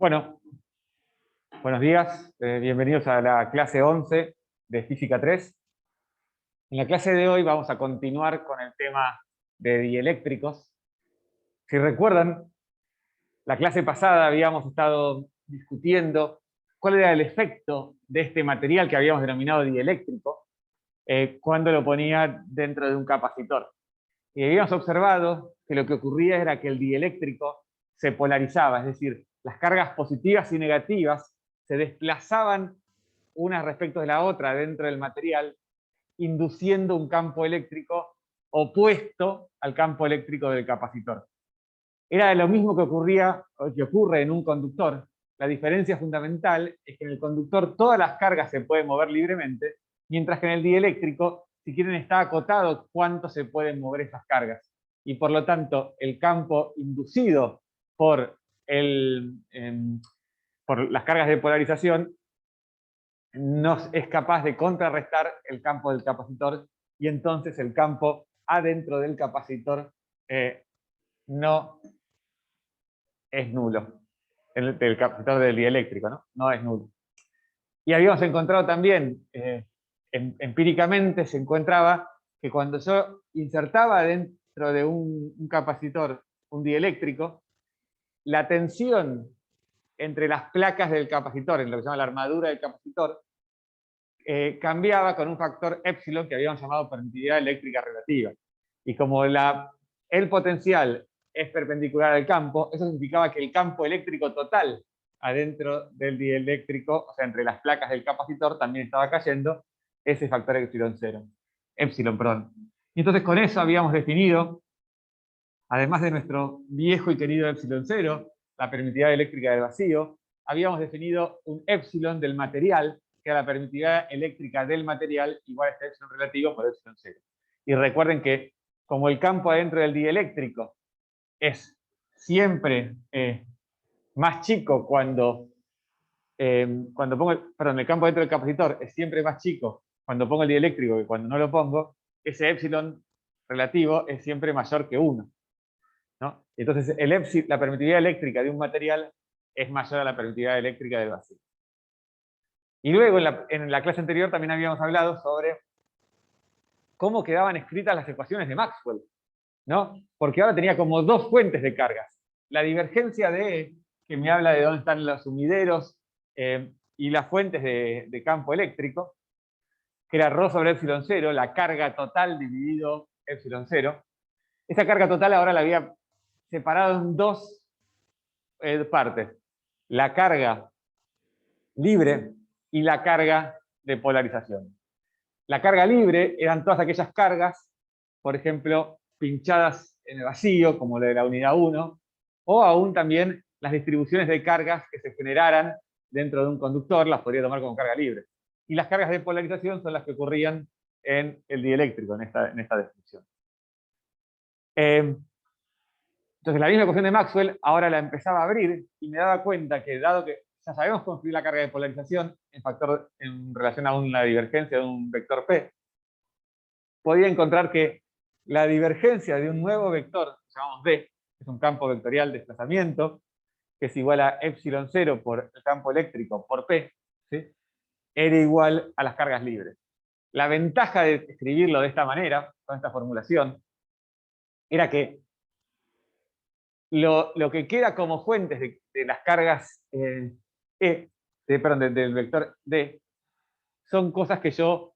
Bueno, buenos días, bienvenidos a la clase 11 de Física 3. En la clase de hoy vamos a continuar con el tema de dieléctricos. Si recuerdan, la clase pasada habíamos estado discutiendo cuál era el efecto de este material que habíamos denominado dieléctrico cuando lo ponía dentro de un capacitor. Y habíamos observado que lo que ocurría era que el dieléctrico se polarizaba, es decir, las cargas positivas y negativas se desplazaban unas respecto de la otra dentro del material, induciendo un campo eléctrico opuesto al campo eléctrico del capacitor. Era lo mismo que ocurre en un conductor. La diferencia fundamental es que en el conductor todas las cargas se pueden mover libremente, mientras que en el dieléctrico, si quieren, está acotado cuánto se pueden mover esas cargas. Y por lo tanto, el campo inducido por las cargas de polarización no es capaz de contrarrestar el campo del capacitor, y entonces el campo adentro del capacitor no es nulo. Del capacitor del dieléctrico, ¿no? No es nulo. Y habíamos encontrado también, empíricamente se encontraba que cuando yo insertaba dentro de un capacitor un dieléctrico, la tensión entre las placas del capacitor, en lo que se llama la armadura del capacitor, cambiaba con un factor épsilon que habíamos llamado permitividad eléctrica relativa. Y como el potencial es perpendicular al campo, eso significaba que el campo eléctrico total adentro del dieléctrico, o sea, entre las placas del capacitor, también estaba cayendo ese factor épsilon, perdón. Y entonces con eso habíamos definido, además de nuestro viejo y querido epsilon cero, la permitividad eléctrica del vacío, habíamos definido un épsilon del material, que era la permitividad eléctrica del material igual a este épsilon relativo por epsilon cero. Y recuerden que como el campo adentro del dieléctrico es siempre más chico cuando pongo, el campo dentro del capacitor es siempre más chico cuando pongo el dieléctrico que cuando no lo pongo, ese épsilon relativo es siempre mayor que 1. ¿No? Entonces la permitividad eléctrica de un material es mayor a la permitividad eléctrica del vacío. Y luego en la clase anterior también habíamos hablado sobre cómo quedaban escritas las ecuaciones de Maxwell, ¿no? Porque ahora tenía como dos fuentes de cargas. La divergencia de E, que me habla de dónde están los sumideros y las fuentes de campo eléctrico, que era ρ sobre epsilon cero, la carga total dividido epsilon cero. Esa carga total ahora la había separado en dos partes. La carga libre y la carga de polarización. La carga libre eran todas aquellas cargas, por ejemplo, pinchadas en el vacío, como la de la unidad 1, o aún también las distribuciones de cargas que se generaran dentro de un conductor, las podría tomar como carga libre. Y las cargas de polarización son las que ocurrían en el dieléctrico, en esta descripción. Entonces la misma ecuación de Maxwell ahora la empezaba a abrir y me daba cuenta que, dado que ya sabemos construir la carga de polarización en relación a una divergencia de un vector P, podía encontrar que la divergencia de un nuevo vector, que llamamos D, que es un campo vectorial de desplazamiento, que es igual a epsilon 0 por el campo eléctrico por P, ¿sí? Era igual a las cargas libres. La ventaja de escribirlo de esta manera, con esta formulación, era que lo que queda como fuentes de las cargas del vector D, son cosas que yo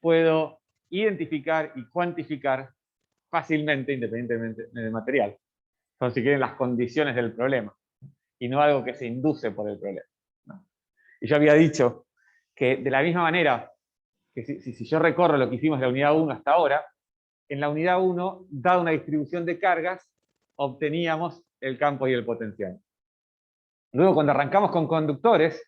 puedo identificar y cuantificar fácilmente, independientemente del material. Son, si quieren, las condiciones del problema, y no algo que se induce por el problema, ¿no? Y yo había dicho que de la misma manera que si yo recorro lo que hicimos en la unidad 1 hasta ahora, en la unidad 1, dada una distribución de cargas, obteníamos el campo y el potencial. Luego, cuando arrancamos con conductores,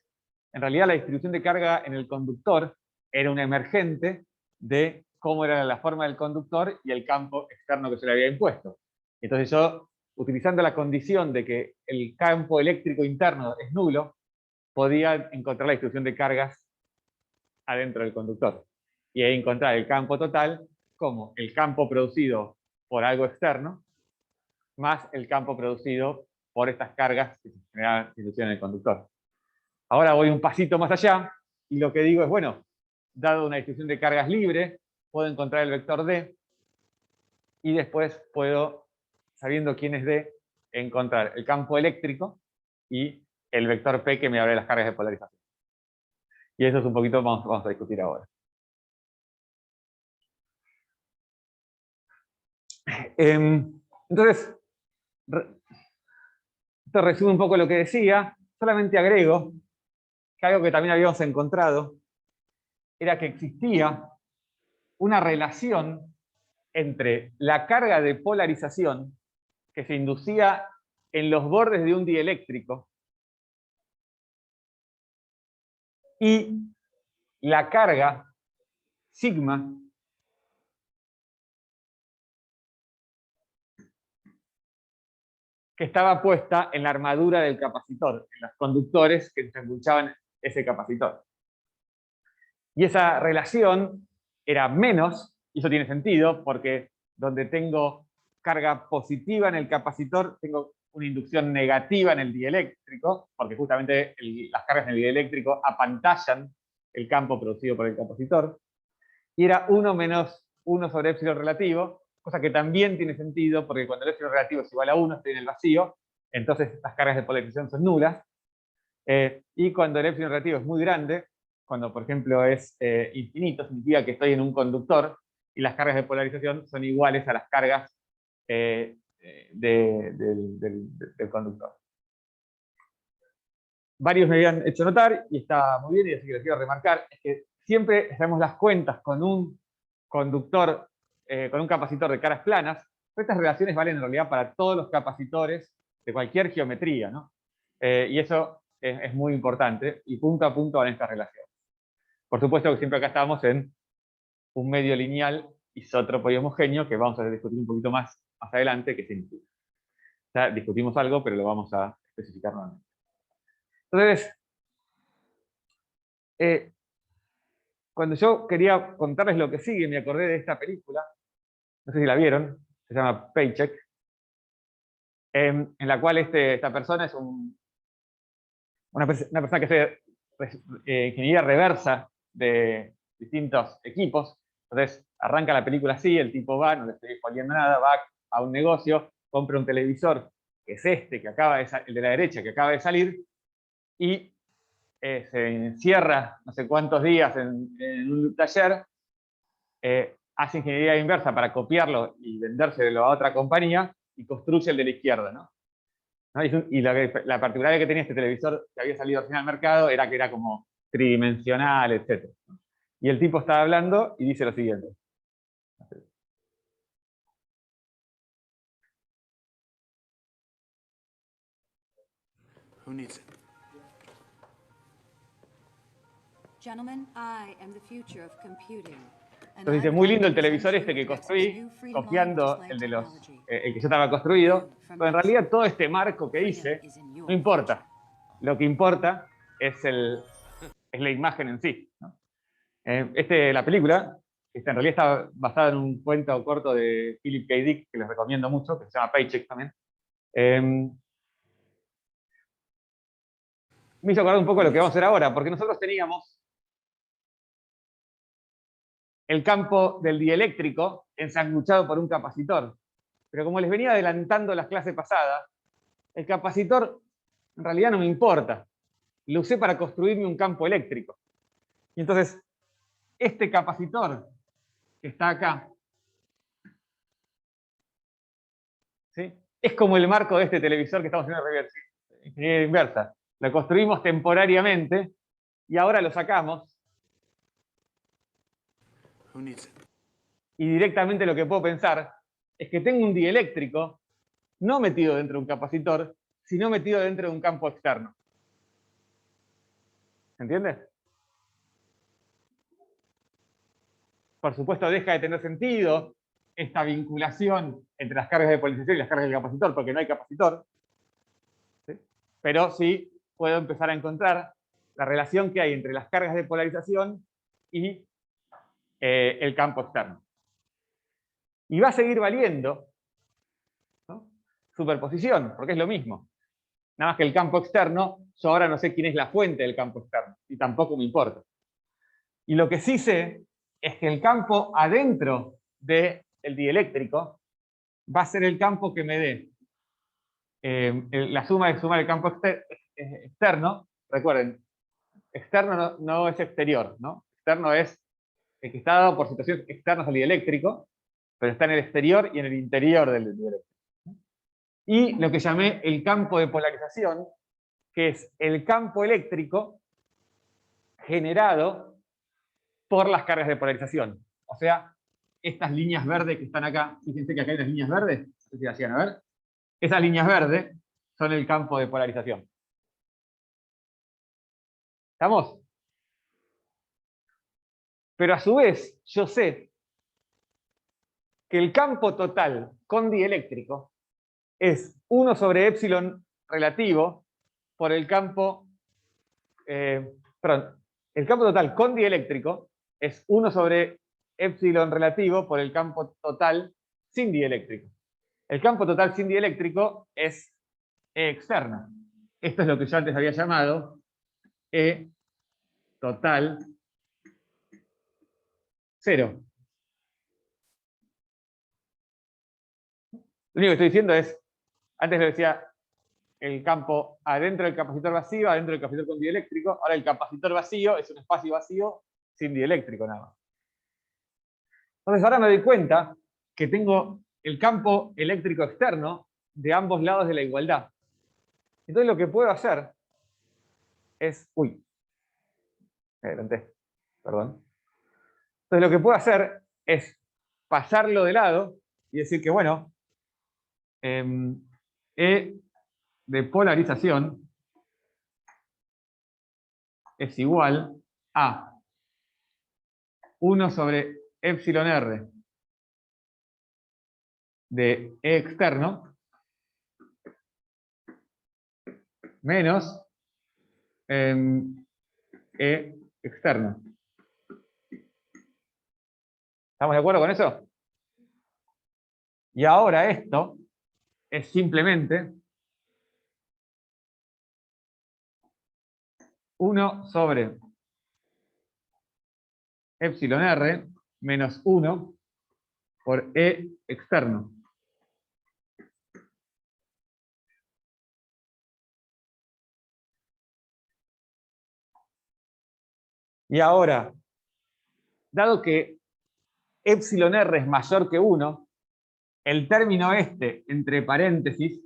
en realidad la distribución de carga en el conductor era un emergente de cómo era la forma del conductor y el campo externo que se le había impuesto. Entonces yo, utilizando la condición de que el campo eléctrico interno es nulo, podía encontrar la distribución de cargas adentro del conductor. Y ahí encontrar el campo total como el campo producido por algo externo, más el campo producido por estas cargas que se generan en el conductor. Ahora voy un pasito más allá y lo que digo es, bueno, dado una distribución de cargas libre, puedo encontrar el vector D y después puedo, sabiendo quién es D, encontrar el campo eléctrico y el vector P que me habla de las cargas de polarización. Y eso es un poquito, vamos a discutir ahora. Entonces, esto resume un poco lo que decía, solamente agrego que algo que también habíamos encontrado era que existía una relación entre la carga de polarización que se inducía en los bordes de un dieléctrico y la carga sigma que estaba puesta en la armadura del capacitor, en los conductores que ensanguchaban ese capacitor. Y esa relación era menos, y eso tiene sentido, porque donde tengo carga positiva en el capacitor, tengo una inducción negativa en el dieléctrico, porque justamente las cargas en el dieléctrico apantallan el campo producido por el capacitor, y era 1 menos 1 sobre épsilon relativo, cosa que también tiene sentido, porque cuando el épsilon relativo es igual a 1, estoy en el vacío, entonces estas cargas de polarización son nulas, y cuando el épsilon relativo es muy grande, cuando por ejemplo es infinito, significa que estoy en un conductor, y las cargas de polarización son iguales a las cargas del conductor. Varios me habían hecho notar, y está muy bien, y así que lo quiero remarcar, es que siempre hacemos las cuentas con un conductor, con un capacitor de caras planas, pero estas relaciones valen en realidad para todos los capacitores de cualquier geometría, ¿no? Y eso es muy importante, y punto a punto van estas relaciones. Por supuesto que siempre acá estamos en un medio lineal isótropo y homogéneo, que vamos a discutir un poquito más adelante, qué significa. Ya discutimos algo, pero lo vamos a especificar nuevamente. Entonces, cuando yo quería contarles lo que sigue, me acordé de esta película, no sé si la vieron, se llama Paycheck, en la cual esta persona es una persona que hace ingeniería reversa de distintos equipos. Entonces arranca la película así, el tipo va, no le estoy spoileando nada, va a un negocio, compra un televisor, que es que acaba de el de la derecha, que acaba de salir, y se encierra no sé cuántos días en un taller, hace ingeniería inversa para copiarlo y vendérselo a otra compañía, y construye el de la izquierda, ¿no? Y la particularidad que tenía este televisor que había salido recién al mercado era que era como tridimensional, etc. Y el tipo estaba hablando y dice lo siguiente. Who needs it? Gentlemen, I am the future of computing. Entonces dice, muy lindo el televisor este que construí, copiando el de el que ya estaba construido, pero en realidad todo este marco que hice no importa. Lo que importa es la imagen en sí, ¿no? La película, en realidad está basada en un cuento corto de Philip K. Dick, que les recomiendo mucho, que se llama Paycheck también. Me hizo acordar un poco de lo que vamos a hacer ahora, porque nosotros teníamos el campo del dieléctrico ensanguchado por un capacitor. Pero como les venía adelantando las clases pasadas, el capacitor en realidad no me importa. Lo usé para construirme un campo eléctrico. Y entonces, este capacitor que está acá, ¿sí?, es como el marco de este televisor que estamos haciendo en ingeniería inversa. Lo construimos temporariamente y ahora lo sacamos. Who needs it? Y directamente lo que puedo pensar es que tengo un dieléctrico no metido dentro de un capacitor, sino metido dentro de un campo externo. ¿Se entiende? Por supuesto, deja de tener sentido esta vinculación entre las cargas de polarización y las cargas del capacitor, porque no hay capacitor. ¿Sí? Pero sí puedo empezar a encontrar la relación que hay entre las cargas de polarización y el campo externo. Y va a seguir valiendo, ¿no?, superposición, porque es lo mismo. Nada más que el campo externo, yo ahora no sé quién es la fuente del campo externo, y tampoco me importa. Y lo que sí sé es que el campo adentro del dieléctrico va a ser el campo que me dé la suma de sumar el campo externo. Recuerden, externo no es exterior, ¿no? Externo es el que está dado por situaciones externas al dieléctrico, pero está en el exterior y en el interior del dieléctrico. Y lo que llamé el campo de polarización, que es el campo eléctrico generado por las cargas de polarización. O sea, estas líneas verdes que están acá, fíjense que acá hay unas líneas verdes, no sé si las llegan a ver. Esas líneas verdes son el campo de polarización. ¿Estamos? Pero a su vez, yo sé que el campo total con dieléctrico es 1 sobre epsilon relativo por el campo, perdón, el campo total con dieléctrico es 1 sobre epsilon relativo por el campo total sin dieléctrico. El campo total sin dieléctrico es E externa. Esto es lo que yo antes había llamado E total 0. Lo único que estoy diciendo es, antes lo decía, el campo adentro del capacitor vacío, adentro del capacitor con dieléctrico. Ahora el capacitor vacío es un espacio vacío sin dieléctrico nada más. Entonces ahora me doy cuenta que tengo el campo eléctrico externo de ambos lados de la igualdad. Entonces lo que puedo hacer es... Uy, me adelanté, perdón. Entonces lo que puedo hacer es pasarlo de lado y decir que, bueno, E de polarización es igual a 1 sobre epsilon r de E externo menos E externo. ¿Estamos de acuerdo con eso? Y ahora esto es simplemente 1 sobre epsilon r menos 1 por E externo. Y ahora, dado que epsilon r es mayor que 1, el término este, entre paréntesis,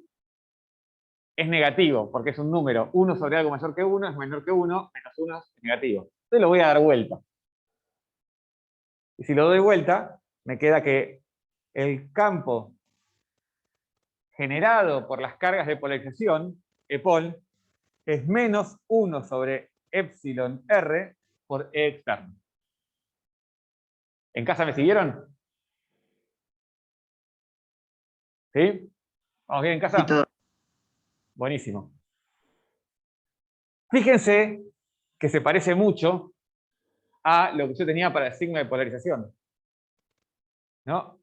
es negativo, porque es un número. 1 sobre algo mayor que 1 es menor que 1, menos 1 es negativo. Entonces lo voy a dar vuelta. Y si lo doy vuelta, me queda que el campo generado por las cargas de polarización, EPOL, es menos 1 sobre epsilon r por E externo. ¿En casa me siguieron? ¿Sí? ¿Vamos bien en casa? Y todo. Buenísimo. Fíjense que se parece mucho a lo que yo tenía para el signo de polarización, ¿no?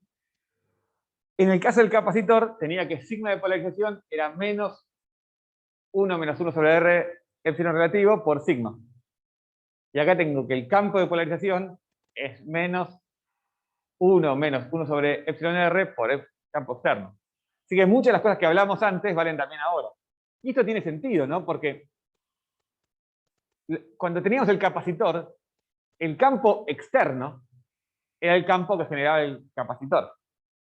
En el caso del capacitor, tenía que el signo de polarización era menos 1 menos 1 sobre R epsilon relativo por sigma. Y acá tengo que el campo de polarización es menos 1 menos 1 sobre epsilon R por el campo externo. Así que muchas de las cosas que hablamos antes valen también ahora. Y esto tiene sentido, ¿no? Porque cuando teníamos el capacitor, el campo externo era el campo que generaba el capacitor.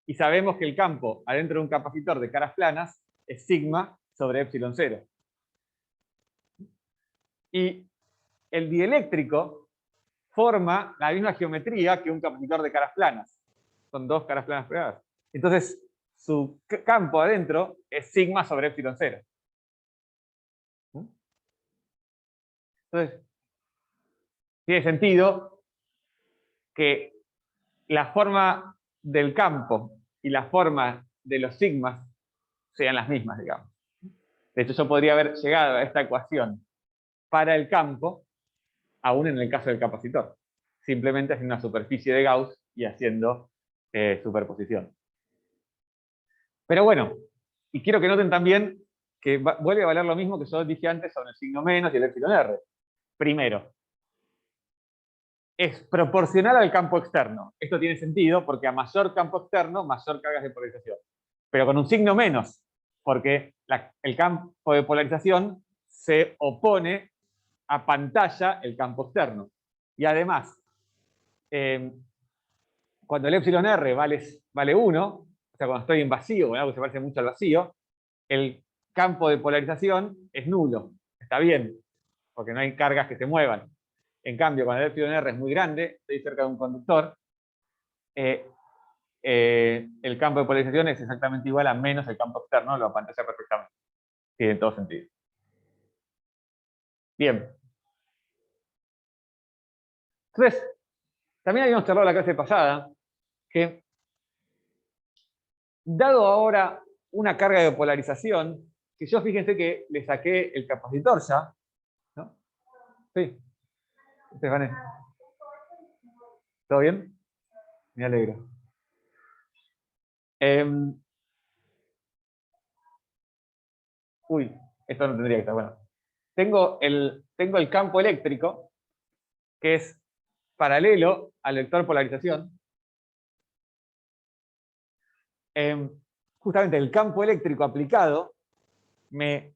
Y sabemos que el campo adentro de un capacitor de caras planas es sigma sobre epsilon 0. Y el dieléctrico forma la misma geometría que un capacitor de caras planas. Son dos caras planas pegadas. Entonces, su campo adentro es sigma sobre epsilon 0. Entonces, tiene sentido que la forma del campo y la forma de los sigmas sean las mismas, digamos. De hecho, yo podría haber llegado a esta ecuación para el campo, aún en el caso del capacitor, simplemente haciendo una superficie de Gauss y haciendo superposición. Pero bueno, y quiero que noten también que vuelve a valer lo mismo que yo dije antes sobre el signo menos y el epsilon r. Primero, es proporcional al campo externo. Esto tiene sentido porque a mayor campo externo, mayor cargas de polarización. Pero con un signo menos, porque el campo de polarización se opone a pantalla el campo externo. Y además, cuando el epsilon r vale 1, o sea, cuando estoy en vacío, o algo que se parece mucho al vacío, el campo de polarización es nulo. Está bien, porque no hay cargas que se muevan. En cambio, cuando el epsilon r es muy grande, estoy cerca de un conductor, el campo de polarización es exactamente igual a menos el campo externo, lo apantalla perfectamente. Tiene todo sentido. Bien. Entonces, también habíamos charlado la clase pasada que, dado ahora una carga de polarización, que yo fíjense que le saqué el capacitor ya, ¿no? Sí. Estefané. ¿Todo bien? Me alegro. Uy, esto no tendría que estar bueno. Tengo el campo eléctrico, que es paralelo al vector polarización. Justamente el campo eléctrico aplicado me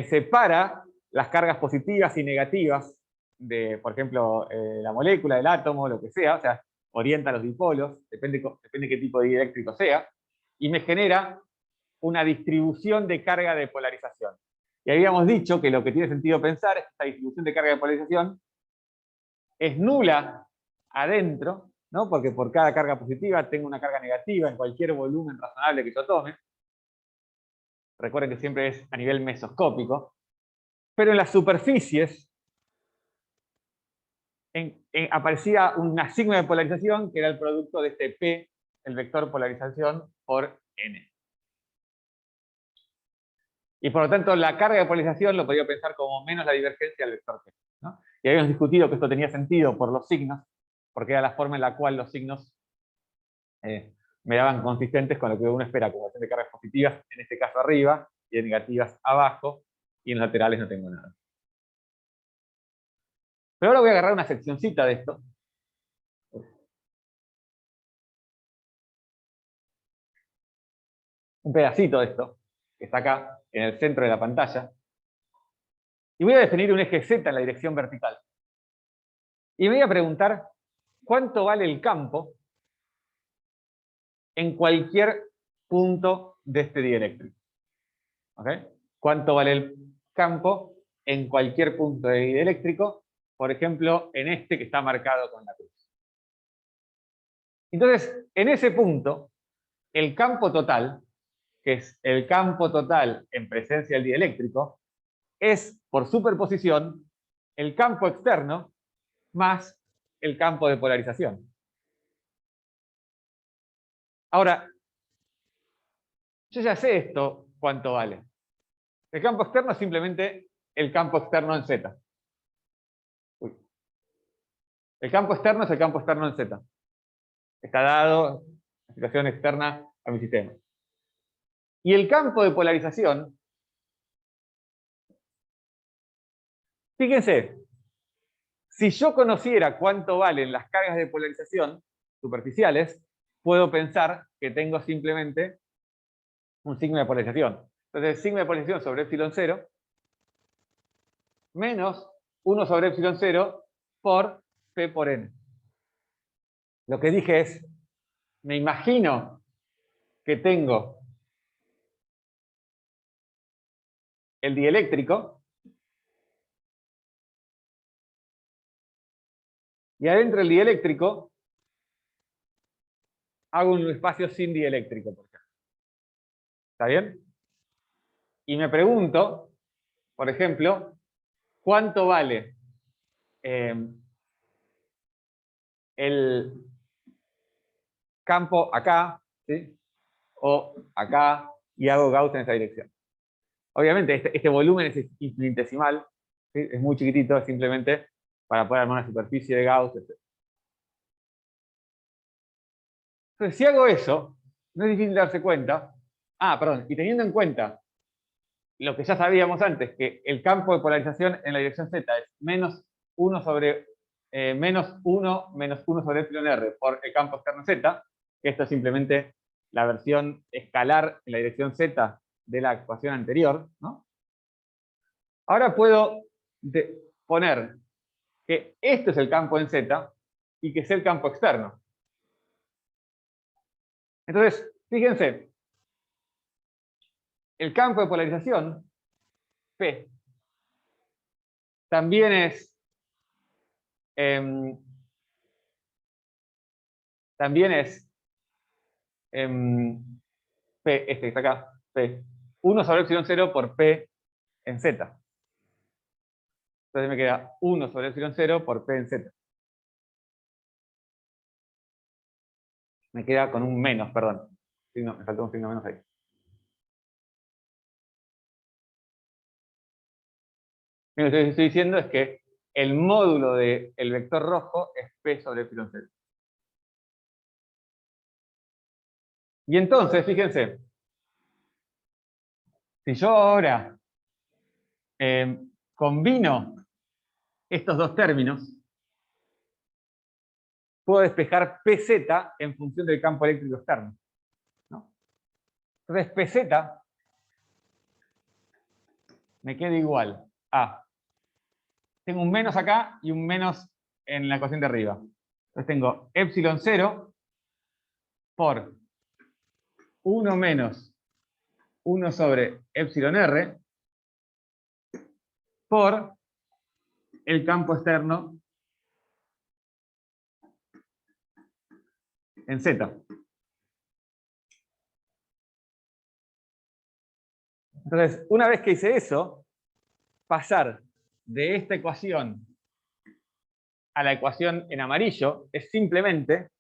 separa las cargas positivas y negativas de, por ejemplo, la molécula, el átomo, lo que sea, o sea, orienta los dipolos, depende qué tipo de dieléctrico sea, y me genera una distribución de carga de polarización. Y habíamos dicho que lo que tiene sentido pensar es que esta distribución de carga de polarización es nula adentro, ¿no? Porque por cada carga positiva tengo una carga negativa en cualquier volumen razonable que yo tome. Recuerden que siempre es a nivel mesoscópico. Pero en las superficies aparecía una sigma de polarización que era el producto de este P, el vector polarización, por N. Y por lo tanto, la carga de polarización lo podía pensar como menos la divergencia del vector P, ¿no? Y habíamos discutido que esto tenía sentido por los signos, porque era la forma en la cual los signos me daban consistentes con lo que uno espera, acumulación de cargas positivas, en este caso arriba, y de negativas abajo, y en los laterales no tengo nada. Pero ahora voy a agarrar una seccioncita de esto. Un pedacito de esto, que está acá, en el centro de la pantalla. Y voy a definir un eje Z en la dirección vertical. Y me voy a preguntar cuánto vale el campo en cualquier punto de este dieléctrico. ¿Ok? ¿Cuánto vale el campo en cualquier punto de dieléctrico? Por ejemplo, en este que está marcado con la cruz. Entonces, en ese punto, el campo total, que es el campo total en presencia del dieléctrico, es, por superposición, el campo externo más el campo de polarización. Ahora, yo ya sé esto, cuánto vale. El campo externo es simplemente el campo externo en Z. Uy. El campo externo es el campo externo en Z. Está dado la situación externa a mi sistema. Y el campo de polarización, fíjense, si yo conociera cuánto valen las cargas de polarización superficiales, puedo pensar que tengo simplemente un signo de polarización. Entonces, signo de polarización sobre epsilon 0 menos 1 sobre epsilon 0 por P por N. Lo que dije es, me imagino que tengo el dieléctrico y adentro del dieléctrico hago un espacio sin dieléctrico, por ejemplo. ¿Está bien? Y me pregunto, por ejemplo, ¿cuánto vale el campo acá, ¿sí? O acá, y hago Gauss en esa dirección? Obviamente este volumen es infinitesimal, ¿sí? Es muy chiquitito, es simplemente para poder armar una superficie de Gauss, etc. Entonces, si hago eso, no es difícil darse cuenta. Ah, perdón, y teniendo en cuenta lo que ya sabíamos antes, que el campo de polarización en la dirección Z es menos 1 sobre menos 1 sobre epsilon r por el campo externo Z, que esto es simplemente la versión escalar en la dirección Z de la ecuación anterior, ¿no? Ahora puedo poner que este es el campo en Z y que es el campo externo. Entonces, fíjense, el campo de polarización, P, también es P, este que está acá, P, 1 sobre epsilon 0 por P en Z. Entonces me queda 1 sobre epsilon 0 por P en Z. Me queda con un menos, perdón. Me faltó un signo menos ahí. Lo que estoy diciendo es que el módulo del vector rojo es P sobre epsilon 0. Y entonces, fíjense, si yo ahora combino estos dos términos, puedo despejar PZ en función del campo eléctrico externo, ¿no? Entonces, PZ me queda igual a... Tengo un menos acá y un menos en la ecuación de arriba. Entonces tengo epsilon 0 por 1 menos 1 sobre epsilon r por el campo externo en Z. Entonces, una vez que hice eso, pasar de esta ecuación a la ecuación en amarillo es simplemente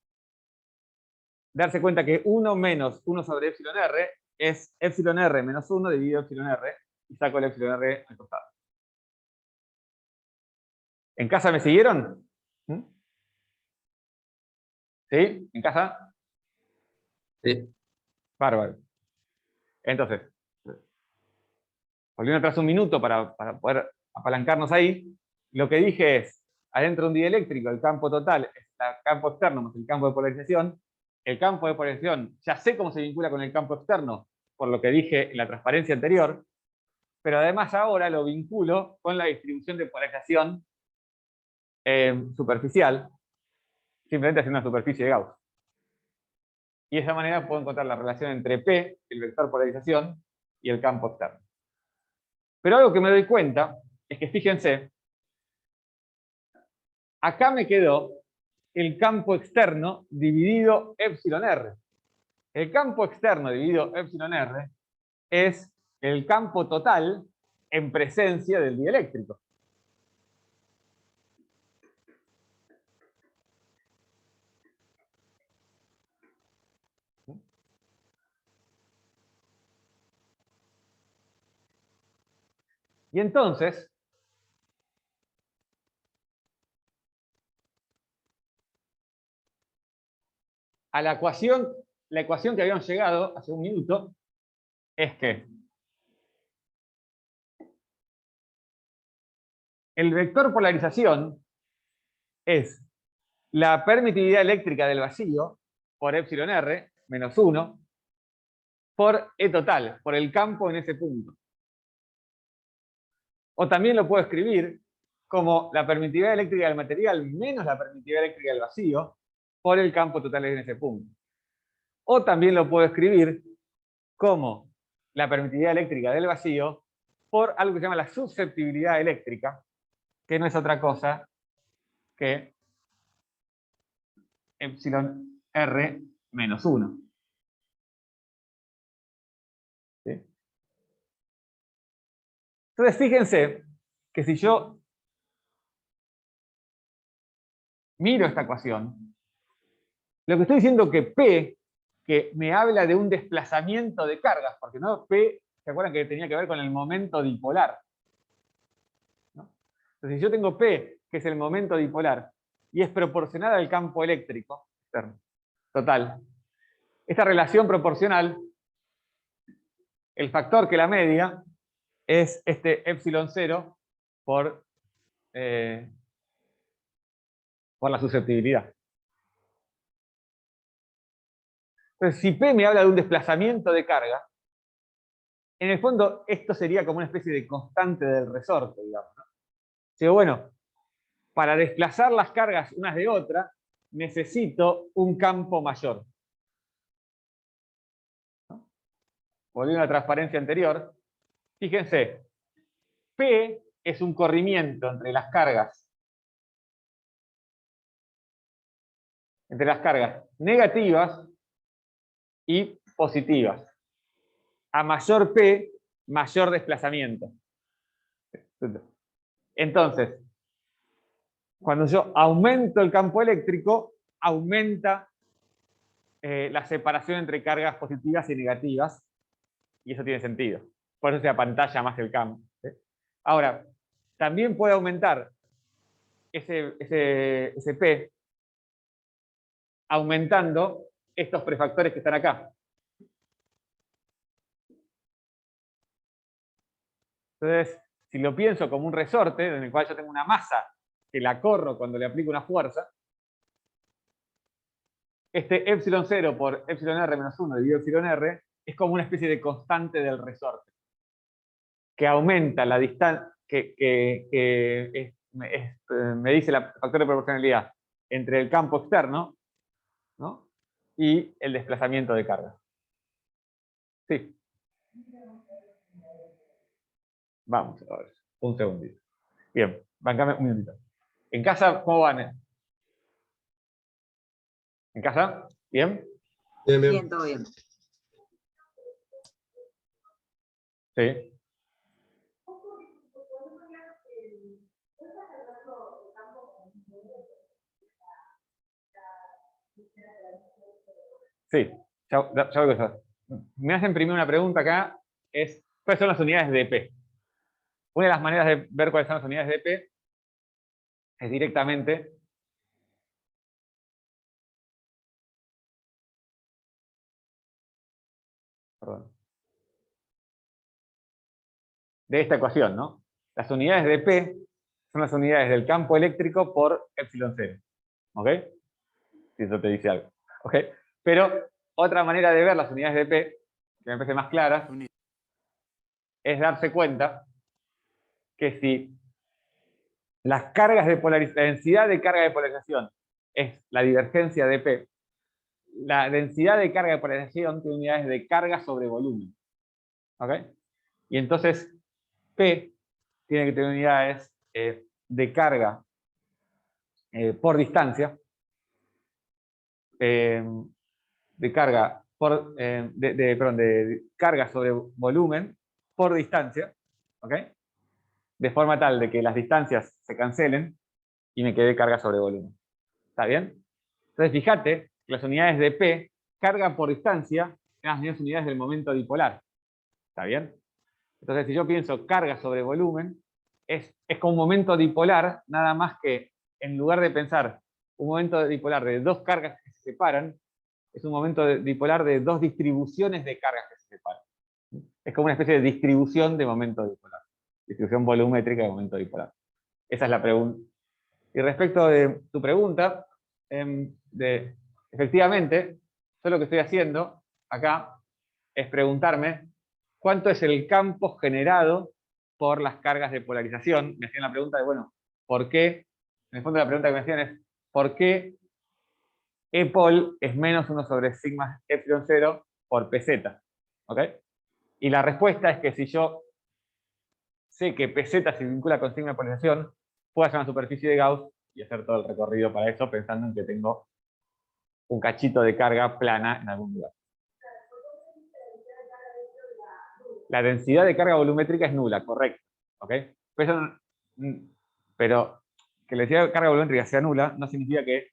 darse cuenta que 1 menos 1 sobre epsilon r es epsilon r menos 1 dividido epsilon r, y saco el epsilon r al costado. ¿En casa me siguieron? ¿Mm? ¿Sí? ¿En casa? Sí. Bárbaro. Entonces, volviendo atrás un minuto para poder apalancarnos ahí, lo que dije es, adentro de un dieléctrico, el campo total es el campo externo más el campo de polarización. El campo de polarización, ya sé cómo se vincula con el campo externo, por lo que dije en la transparencia anterior, pero además ahora lo vinculo con la distribución de polarización superficial, simplemente haciendo una superficie de Gauss. Y de esa manera puedo encontrar la relación entre P, el vector polarización, y el campo externo. Pero algo que me doy cuenta es que, fíjense, acá me quedó el campo externo dividido epsilon r. El campo externo dividido epsilon r es el campo total en presencia del dieléctrico. Y entonces, a la ecuación que habíamos llegado hace un minuto es que el vector polarización es la permitividad eléctrica del vacío por epsilon r menos 1 por E total, por el campo en ese punto. O también lo puedo escribir como la permitividad eléctrica del material menos la permitividad eléctrica del vacío por el campo total en ese punto. O también lo puedo escribir como la permitividad eléctrica del vacío por algo que se llama la susceptibilidad eléctrica, que no es otra cosa que epsilon r menos 1. ¿Sí? Entonces, fíjense que si yo miro esta ecuación, lo que estoy diciendo que P, que me habla de un desplazamiento de cargas, porque no P, ¿se acuerdan que tenía que ver con el momento dipolar? ¿No? Entonces, si yo tengo P, que es el momento dipolar, y es proporcional al campo eléctrico externo, total, esta relación proporcional, el factor que la media, es este epsilon 0 por la susceptibilidad. Entonces, si P me habla de un desplazamiento de carga, en el fondo esto sería como una especie de constante del resorte, digamos, ¿no? Digo, bueno, para desplazar las cargas unas de otras, necesito un campo mayor. ¿No? Volviendo a la transparencia anterior, fíjense, P es un corrimiento entre las cargas negativas y positivas. A mayor P, mayor desplazamiento. Entonces, cuando yo aumento el campo eléctrico, aumenta la separación entre cargas positivas y negativas, y eso tiene sentido. Por eso se apantalla más el campo. ¿Sí? Ahora, también puede aumentar ese P aumentando estos prefactores que están acá. Entonces, si lo pienso como un resorte, en el cual yo tengo una masa que la corro cuando le aplico una fuerza, este epsilon 0 por epsilon r menos 1 dividido epsilon r es como una especie de constante del resorte, que aumenta la distancia, me dice el factor de proporcionalidad entre el campo externo, ¿no?, y el desplazamiento de carga. Sí. Vamos a ver, un segundito. Bien, bancame un minutito. ¿En casa cómo van? ¿En casa? ¿Bien? Bien, bien. Bien, todo bien. Sí. Sí, ya voy a eso. Me hacen primero una pregunta acá, es ¿cuáles son las unidades de P? Una de las maneras de ver cuáles son las unidades de P es directamente de esta ecuación, ¿no? Las unidades de P son las unidades del campo eléctrico por epsilon 0. ¿Ok? Si eso te dice algo. ¿Ok? Pero otra manera de ver las unidades de P, que me parece más clara, es darse cuenta que si las cargas de polarización, la densidad de carga de polarización es la divergencia de P, la densidad de carga de polarización tiene unidades de carga sobre volumen. ¿Ok? Y entonces P tiene que tener unidades de carga por distancia, de carga de carga sobre volumen por distancia, ¿ok? De forma tal de que las distancias se cancelen y me quede carga sobre volumen. ¿Está bien? Entonces fíjate que las unidades de P, carga por distancia, son las mismas unidades del momento dipolar. ¿Está bien? Entonces si yo pienso carga sobre volumen, es como un momento dipolar, nada más que en lugar de pensar un momento dipolar de dos cargas que se separan, es un momento dipolar de dos distribuciones de cargas que se separan. Es como una especie de distribución de momento dipolar. Distribución volumétrica de momento dipolar. Esa es la pregunta. Y respecto de tu pregunta, efectivamente, yo lo que estoy haciendo acá es preguntarme cuánto es el campo generado por las cargas de polarización. Me hacían la pregunta de, bueno, ¿por qué? En el fondo la pregunta que me hacían es, ¿por qué EPOL es menos 1 sobre sigma epsilon 0 por PZ? ¿Ok? Y la respuesta es que si yo sé que PZ se vincula con sigma de polarización, puedo hacer una superficie de Gauss y hacer todo el recorrido para eso, pensando en que tengo un cachito de carga plana en algún lugar. La densidad de carga volumétrica es nula, correcto. ¿Ok? Pero que la densidad de carga volumétrica sea nula no significa que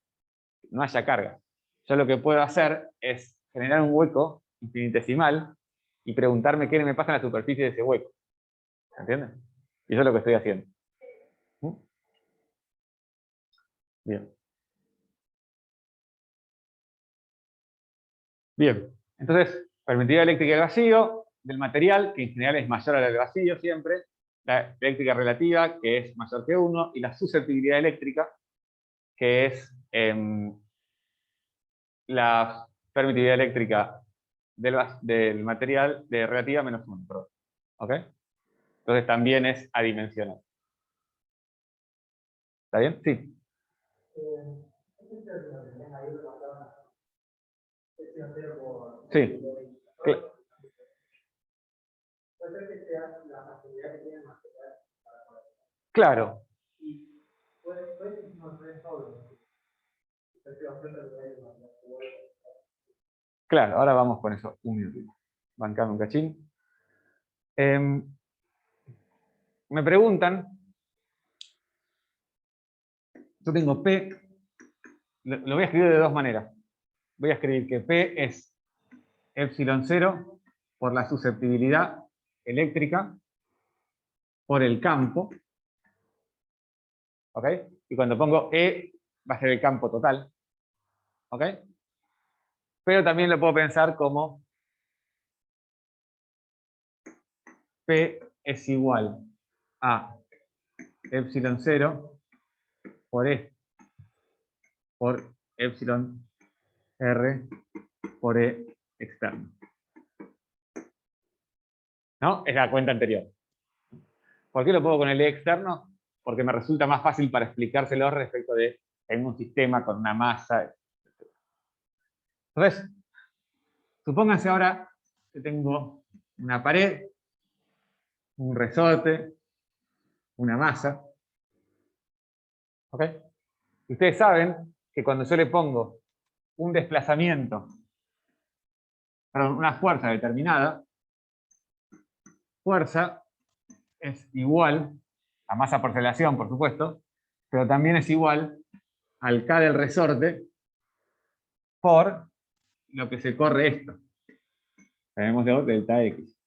no haya carga. Yo lo que puedo hacer es generar un hueco infinitesimal y preguntarme qué me pasa en la superficie de ese hueco. ¿Entiendes? Y eso es lo que estoy haciendo. Bien. Bien. Entonces, permitividad eléctrica del vacío, del material, que en general es mayor a la del vacío siempre, la eléctrica relativa, que es mayor que 1, y la susceptibilidad eléctrica, que es la permitividad eléctrica del material de relativa menos 1. Perdón. ¿Ok? Entonces también es adimensional. ¿Está bien? Sí. Sí. Claro. Claro, ahora vamos con eso. Un minutito. Bancame un cachín. Me preguntan, yo tengo P, lo voy a escribir de dos maneras. Voy a escribir que P es epsilon 0 por la susceptibilidad eléctrica por el campo. ¿Ok? Y cuando pongo E va a ser el campo total. ¿Ok? Pero también lo puedo pensar como P es igual a epsilon 0 por E por epsilon R por E externo. ¿No? Es la cuenta anterior. ¿Por qué lo pongo con el E externo? Porque me resulta más fácil para explicárselo respecto de en un sistema con una masa. Entonces, supónganse ahora que tengo una pared, un resorte, una masa. ¿Ok? Y ustedes saben que cuando yo le pongo un desplazamiento, perdón, una fuerza determinada, fuerza es igual a masa por aceleración, por supuesto, pero también es igual al K del resorte por lo que se corre esto. Tenemos delta X.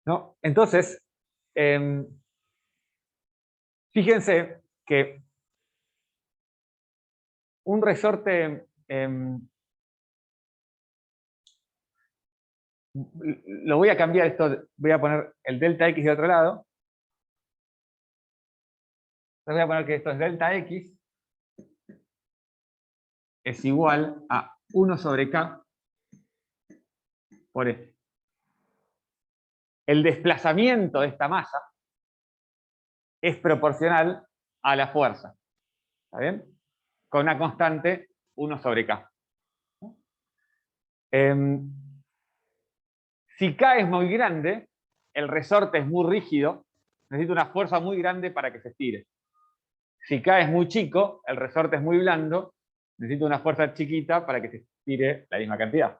¿No? Entonces, fíjense que un resorte, lo voy a cambiar esto, voy a poner el delta X de otro lado. Voy a poner que esto es delta X es igual a 1 sobre K por F. El desplazamiento de esta masa es proporcional a la fuerza. ¿Está bien? Con una constante 1 sobre K. Si K es muy grande, el resorte es muy rígido, necesita una fuerza muy grande para que se estire. Si K es muy chico, el resorte es muy blando, necesita una fuerza chiquita para que se estire la misma cantidad.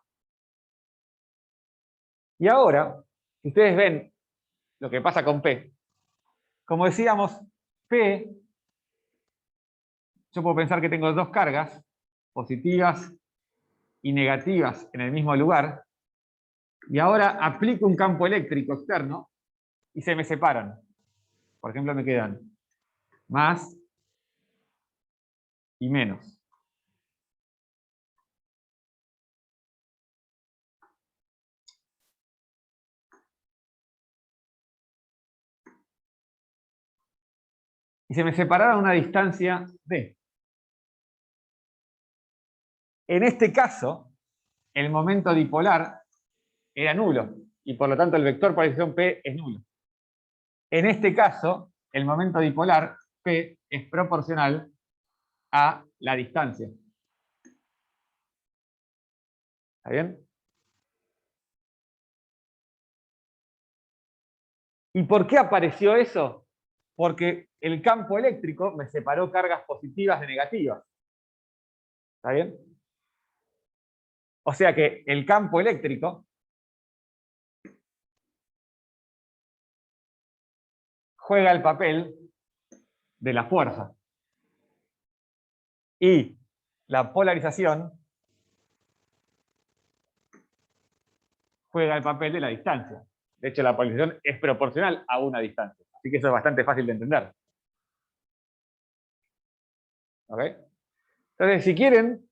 Y ahora, si ustedes ven lo que pasa con P, como decíamos, P, yo puedo pensar que tengo dos cargas, positivas y negativas en el mismo lugar, y ahora aplico un campo eléctrico externo y se me separan. Por ejemplo, me quedan más y menos. Y se me separaron a una distancia d. En este caso, el momento dipolar era nulo, y por lo tanto el vector polarización P es nulo. En este caso, el momento dipolar P es proporcional a la distancia. ¿Está bien? ¿Y por qué apareció eso? Porque el campo eléctrico me separó cargas positivas de negativas. ¿Está bien? O sea que el campo eléctrico juega el papel de la fuerza. Y la polarización juega el papel de la distancia. De hecho, la polarización es proporcional a una distancia. Así que eso es bastante fácil de entender. ¿Ok? Entonces, si quieren,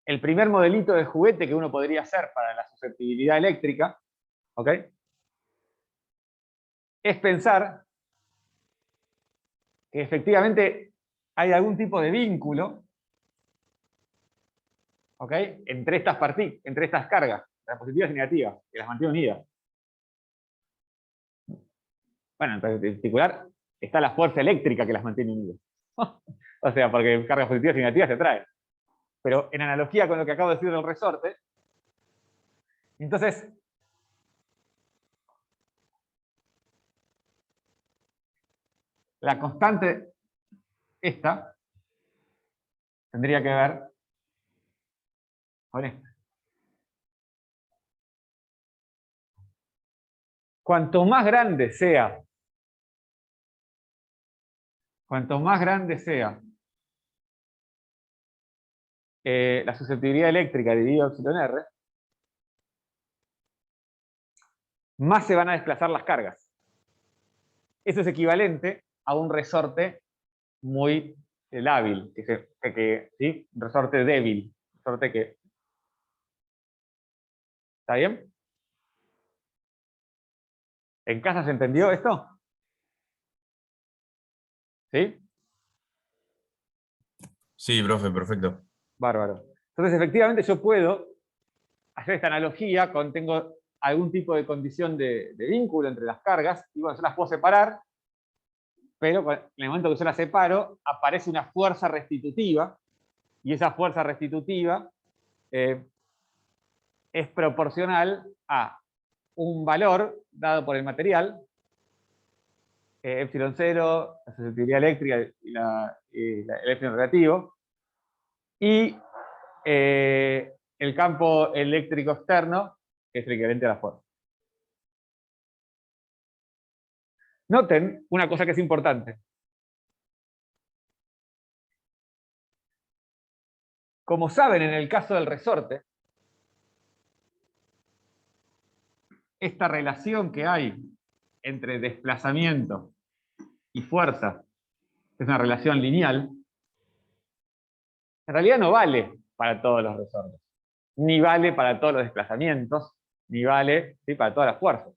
el primer modelito de juguete que uno podría hacer para la susceptibilidad eléctrica, ¿ok?, es pensar que efectivamente hay algún tipo de vínculo, ¿ok?, entre estas cargas, las positivas y negativas, que las mantiene unidas. Bueno, en particular está la fuerza eléctrica que las mantiene unidas. O sea, porque cargas positivas y negativas se atraen. Pero en analogía con lo que acabo de decir del resorte, entonces, la constante esta tendría que ver con esta. Cuanto más grande sea la susceptibilidad eléctrica dividido epsilon R, más se van a desplazar las cargas. Eso es equivalente a un resorte muy lábil, ¿sí? Un resorte débil, un resorte que... ¿Está bien? ¿En casa se entendió esto? ¿Sí? Sí, profe, perfecto. Bárbaro. Entonces, efectivamente, yo puedo hacer esta analogía con tengo algún tipo de condición de vínculo entre las cargas, y bueno, yo las puedo separar, pero en el momento que yo las separo, aparece una fuerza restitutiva, y esa fuerza restitutiva es proporcional a un valor dado por el material, epsilon 0, la susceptibilidad eléctrica y el epsilon relativo, y el campo eléctrico externo, que es el equivalente a la fuerza. Noten una cosa que es importante. Como saben, en el caso del resorte, esta relación que hay entre desplazamiento y fuerza es una relación lineal, en realidad no vale para todos los resortes, ni vale para todos los desplazamientos, ni vale, ¿sí?, para todas las fuerzas.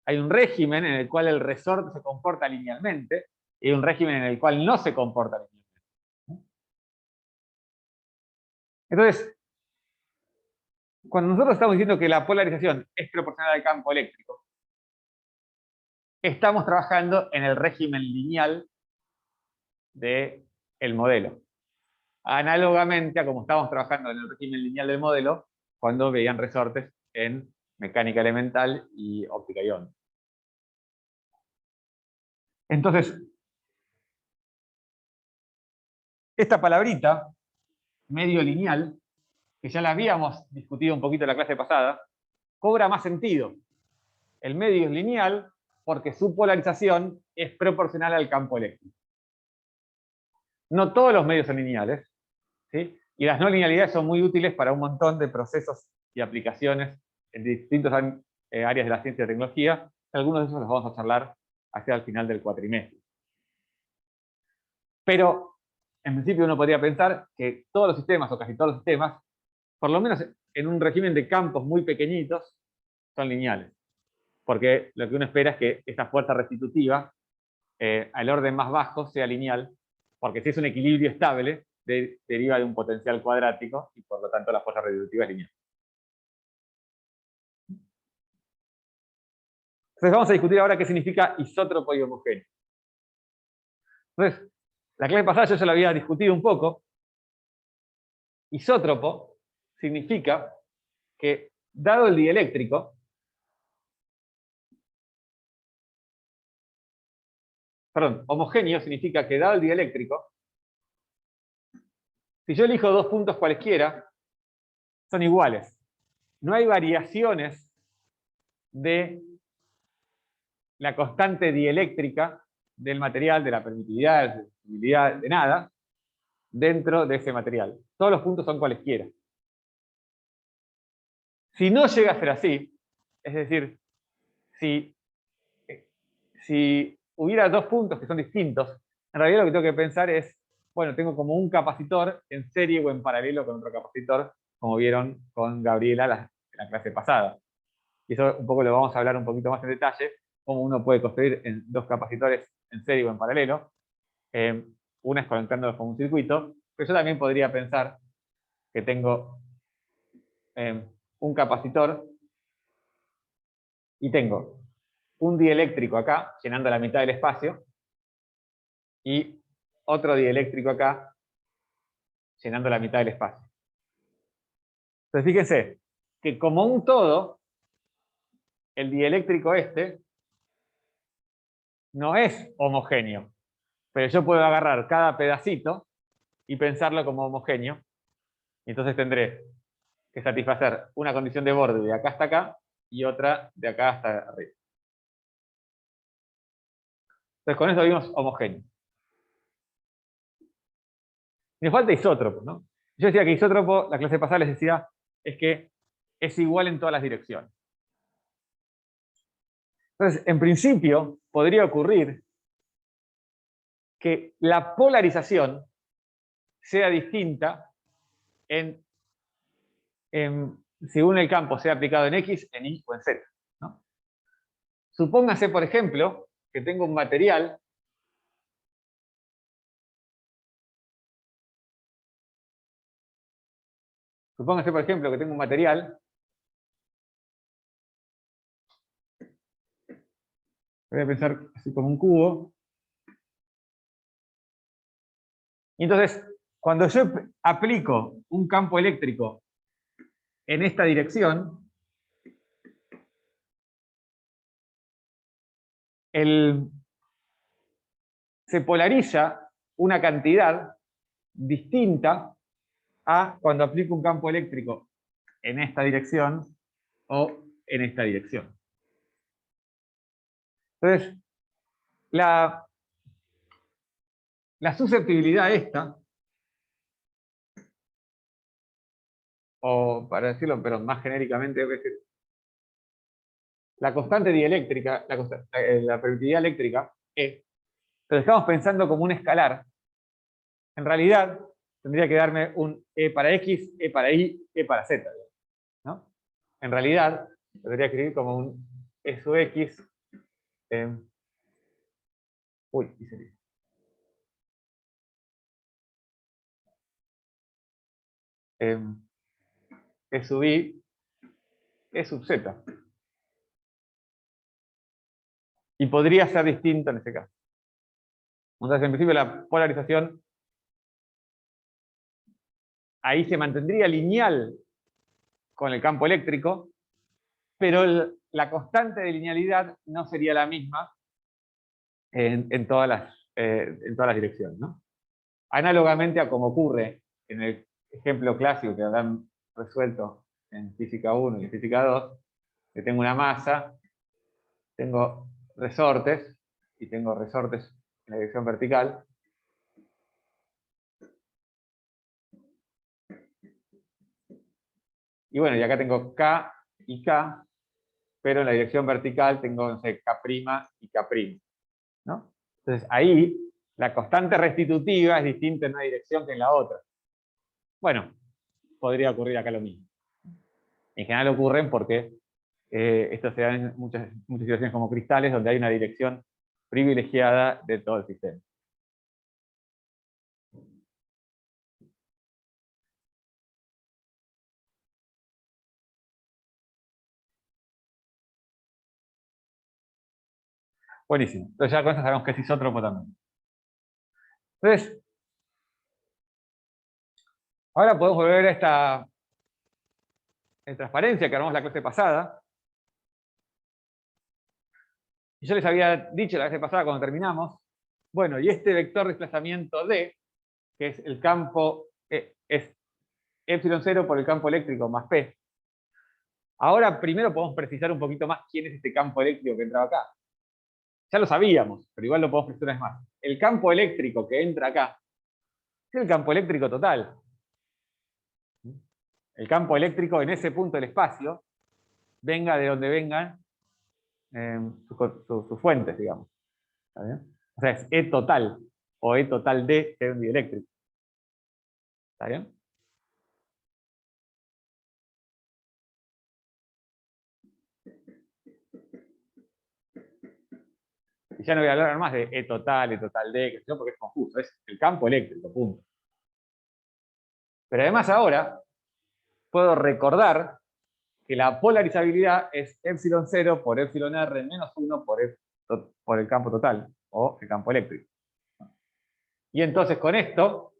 Hay un régimen en el cual el resorte se comporta linealmente y hay un régimen en el cual no se comporta linealmente. Entonces, cuando nosotros estamos diciendo que la polarización es proporcional al campo eléctrico, estamos trabajando en el régimen lineal del modelo. Análogamente a como estábamos trabajando en el régimen lineal del modelo cuando veían resortes en mecánica elemental y óptica iónica. Entonces, esta palabrita, medio lineal, que ya la habíamos discutido un poquito en la clase pasada, cobra más sentido. El medio es lineal porque su polarización es proporcional al campo eléctrico. No todos los medios son lineales, ¿sí? Y las no linealidades son muy útiles para un montón de procesos y aplicaciones en distintas áreas de la ciencia y tecnología. Algunos de esos los vamos a charlar hacia el final del cuatrimestre. Pero, en principio, uno podría pensar que todos los sistemas, o casi todos los sistemas, por lo menos en un régimen de campos muy pequeñitos, son lineales. Porque lo que uno espera es que esta fuerza restitutiva, al orden más bajo, sea lineal, porque si es un equilibrio estable, deriva de un potencial cuadrático, y por lo tanto la fuerza restitutiva es lineal. Entonces vamos a discutir ahora qué significa isótropo y homogéneo. Entonces, la clase pasada yo ya lo había discutido un poco. Isótropo significa que, dado el dieléctrico, perdón, homogéneo significa que, dado el dieléctrico, si yo elijo dos puntos cualesquiera, son iguales. No hay variaciones de la constante dieléctrica del material, de la permitividad, de la susceptibilidad, de nada, dentro de ese material. Todos los puntos son cualesquiera. Si no llega a ser así, es decir, si hubiera dos puntos que son distintos, en realidad lo que tengo que pensar es, bueno, tengo como un capacitor en serie o en paralelo con otro capacitor, como vieron con Gabriela la clase pasada. Y eso un poco lo vamos a hablar un poquito más en detalle, cómo uno puede construir en dos capacitores en serie o en paralelo, una es conectándolos con un circuito, pero yo también podría pensar que tengo un capacitor y tengo un dieléctrico acá, llenando la mitad del espacio, y otro dieléctrico acá, llenando la mitad del espacio. Entonces fíjense que como un todo, el dieléctrico este no es homogéneo, pero yo puedo agarrar cada pedacito y pensarlo como homogéneo, y entonces tendré que satisfacer una condición de borde de acá hasta acá y otra de acá hasta arriba. Entonces con eso vimos homogéneo. Me falta isótropo, ¿no? Yo decía que isótropo, la clase pasada les decía, es que es igual en todas las direcciones. Entonces, en principio, podría ocurrir que la polarización sea distinta según el campo sea aplicado en X, en Y o en Z, ¿no? Supóngase, por ejemplo, que tengo un material voy a pensar así como un cubo, y entonces, cuando yo aplico un campo eléctrico en esta dirección, se polariza una cantidad distinta a cuando aplico un campo eléctrico en esta dirección o en esta dirección. Entonces, la susceptibilidad esta, o para decirlo, pero más genéricamente, la constante dieléctrica, la permitividad eléctrica, E, pero estamos pensando como un escalar, en realidad tendría que darme un E para X, E para Y, E para Z, ¿no? En realidad, tendría que escribir como un E sub X, hice bien. E sub Y, E sub Z. Y podría ser distinto en este caso. Entonces, en principio, la polarización ahí se mantendría lineal con el campo eléctrico, pero la constante de linealidad no sería la misma en todas las direcciones, ¿no? Análogamente a como ocurre en el ejemplo clásico que habrán resuelto en física 1 y en física 2, que tengo una masa, tengo resortes, y tengo resortes en la dirección vertical. Y bueno, y acá tengo K y K, pero en la dirección vertical tengo, no sé, K' y K', ¿no? Entonces ahí la constante restitutiva es distinta en una dirección que en la otra. Bueno, podría ocurrir acá lo mismo. En general ocurren porque esto se da en muchas situaciones como cristales, donde hay una dirección privilegiada de todo el sistema. Buenísimo. Entonces ya con eso sabemos que es isótropo también. Entonces, ahora podemos volver a esta transparencia que armamos la clase pasada. Y yo les había dicho la clase pasada cuando terminamos, bueno, y este vector de desplazamiento D, que es el campo, es ε0 por el campo eléctrico más P. Ahora primero podemos precisar un poquito más quién es este campo eléctrico que entraba acá. Ya lo sabíamos, pero igual lo podemos precisar una vez más. El campo eléctrico que entra acá es el campo eléctrico total. El campo eléctrico en ese punto del espacio, venga de donde vengan, sus fuentes, digamos. ¿Está bien? O sea, es E total, o E total de un dieléctrico. ¿Está bien? Y ya no voy a hablar más de E total D, que sé yo, porque es confuso. Es el campo eléctrico, punto. Pero además ahora puedo recordar que la polarizabilidad es epsilon 0 por epsilon r menos 1 por el campo total, o el campo eléctrico. Y entonces con esto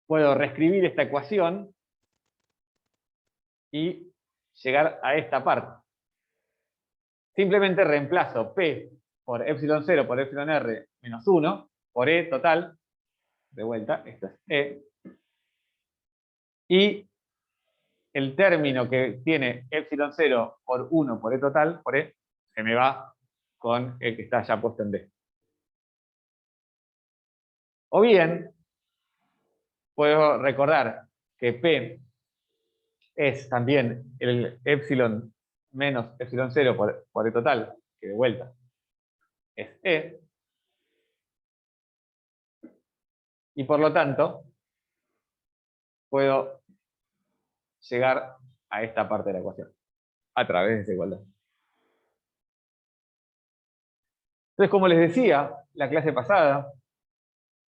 puedo reescribir esta ecuación y llegar a esta parte. Simplemente reemplazo P por epsilon 0 por epsilon r menos 1 por E total, de vuelta, esto es E, y el término que tiene epsilon 0 por 1 por E total, por E, se me va con el que está ya puesto en D. O bien, puedo recordar que P es también el epsilon menos epsilon 0 por E total, que de vuelta es E, y por lo tanto puedo llegar a esta parte de la ecuación a través de esa igualdad. Entonces, como les decía la clase pasada,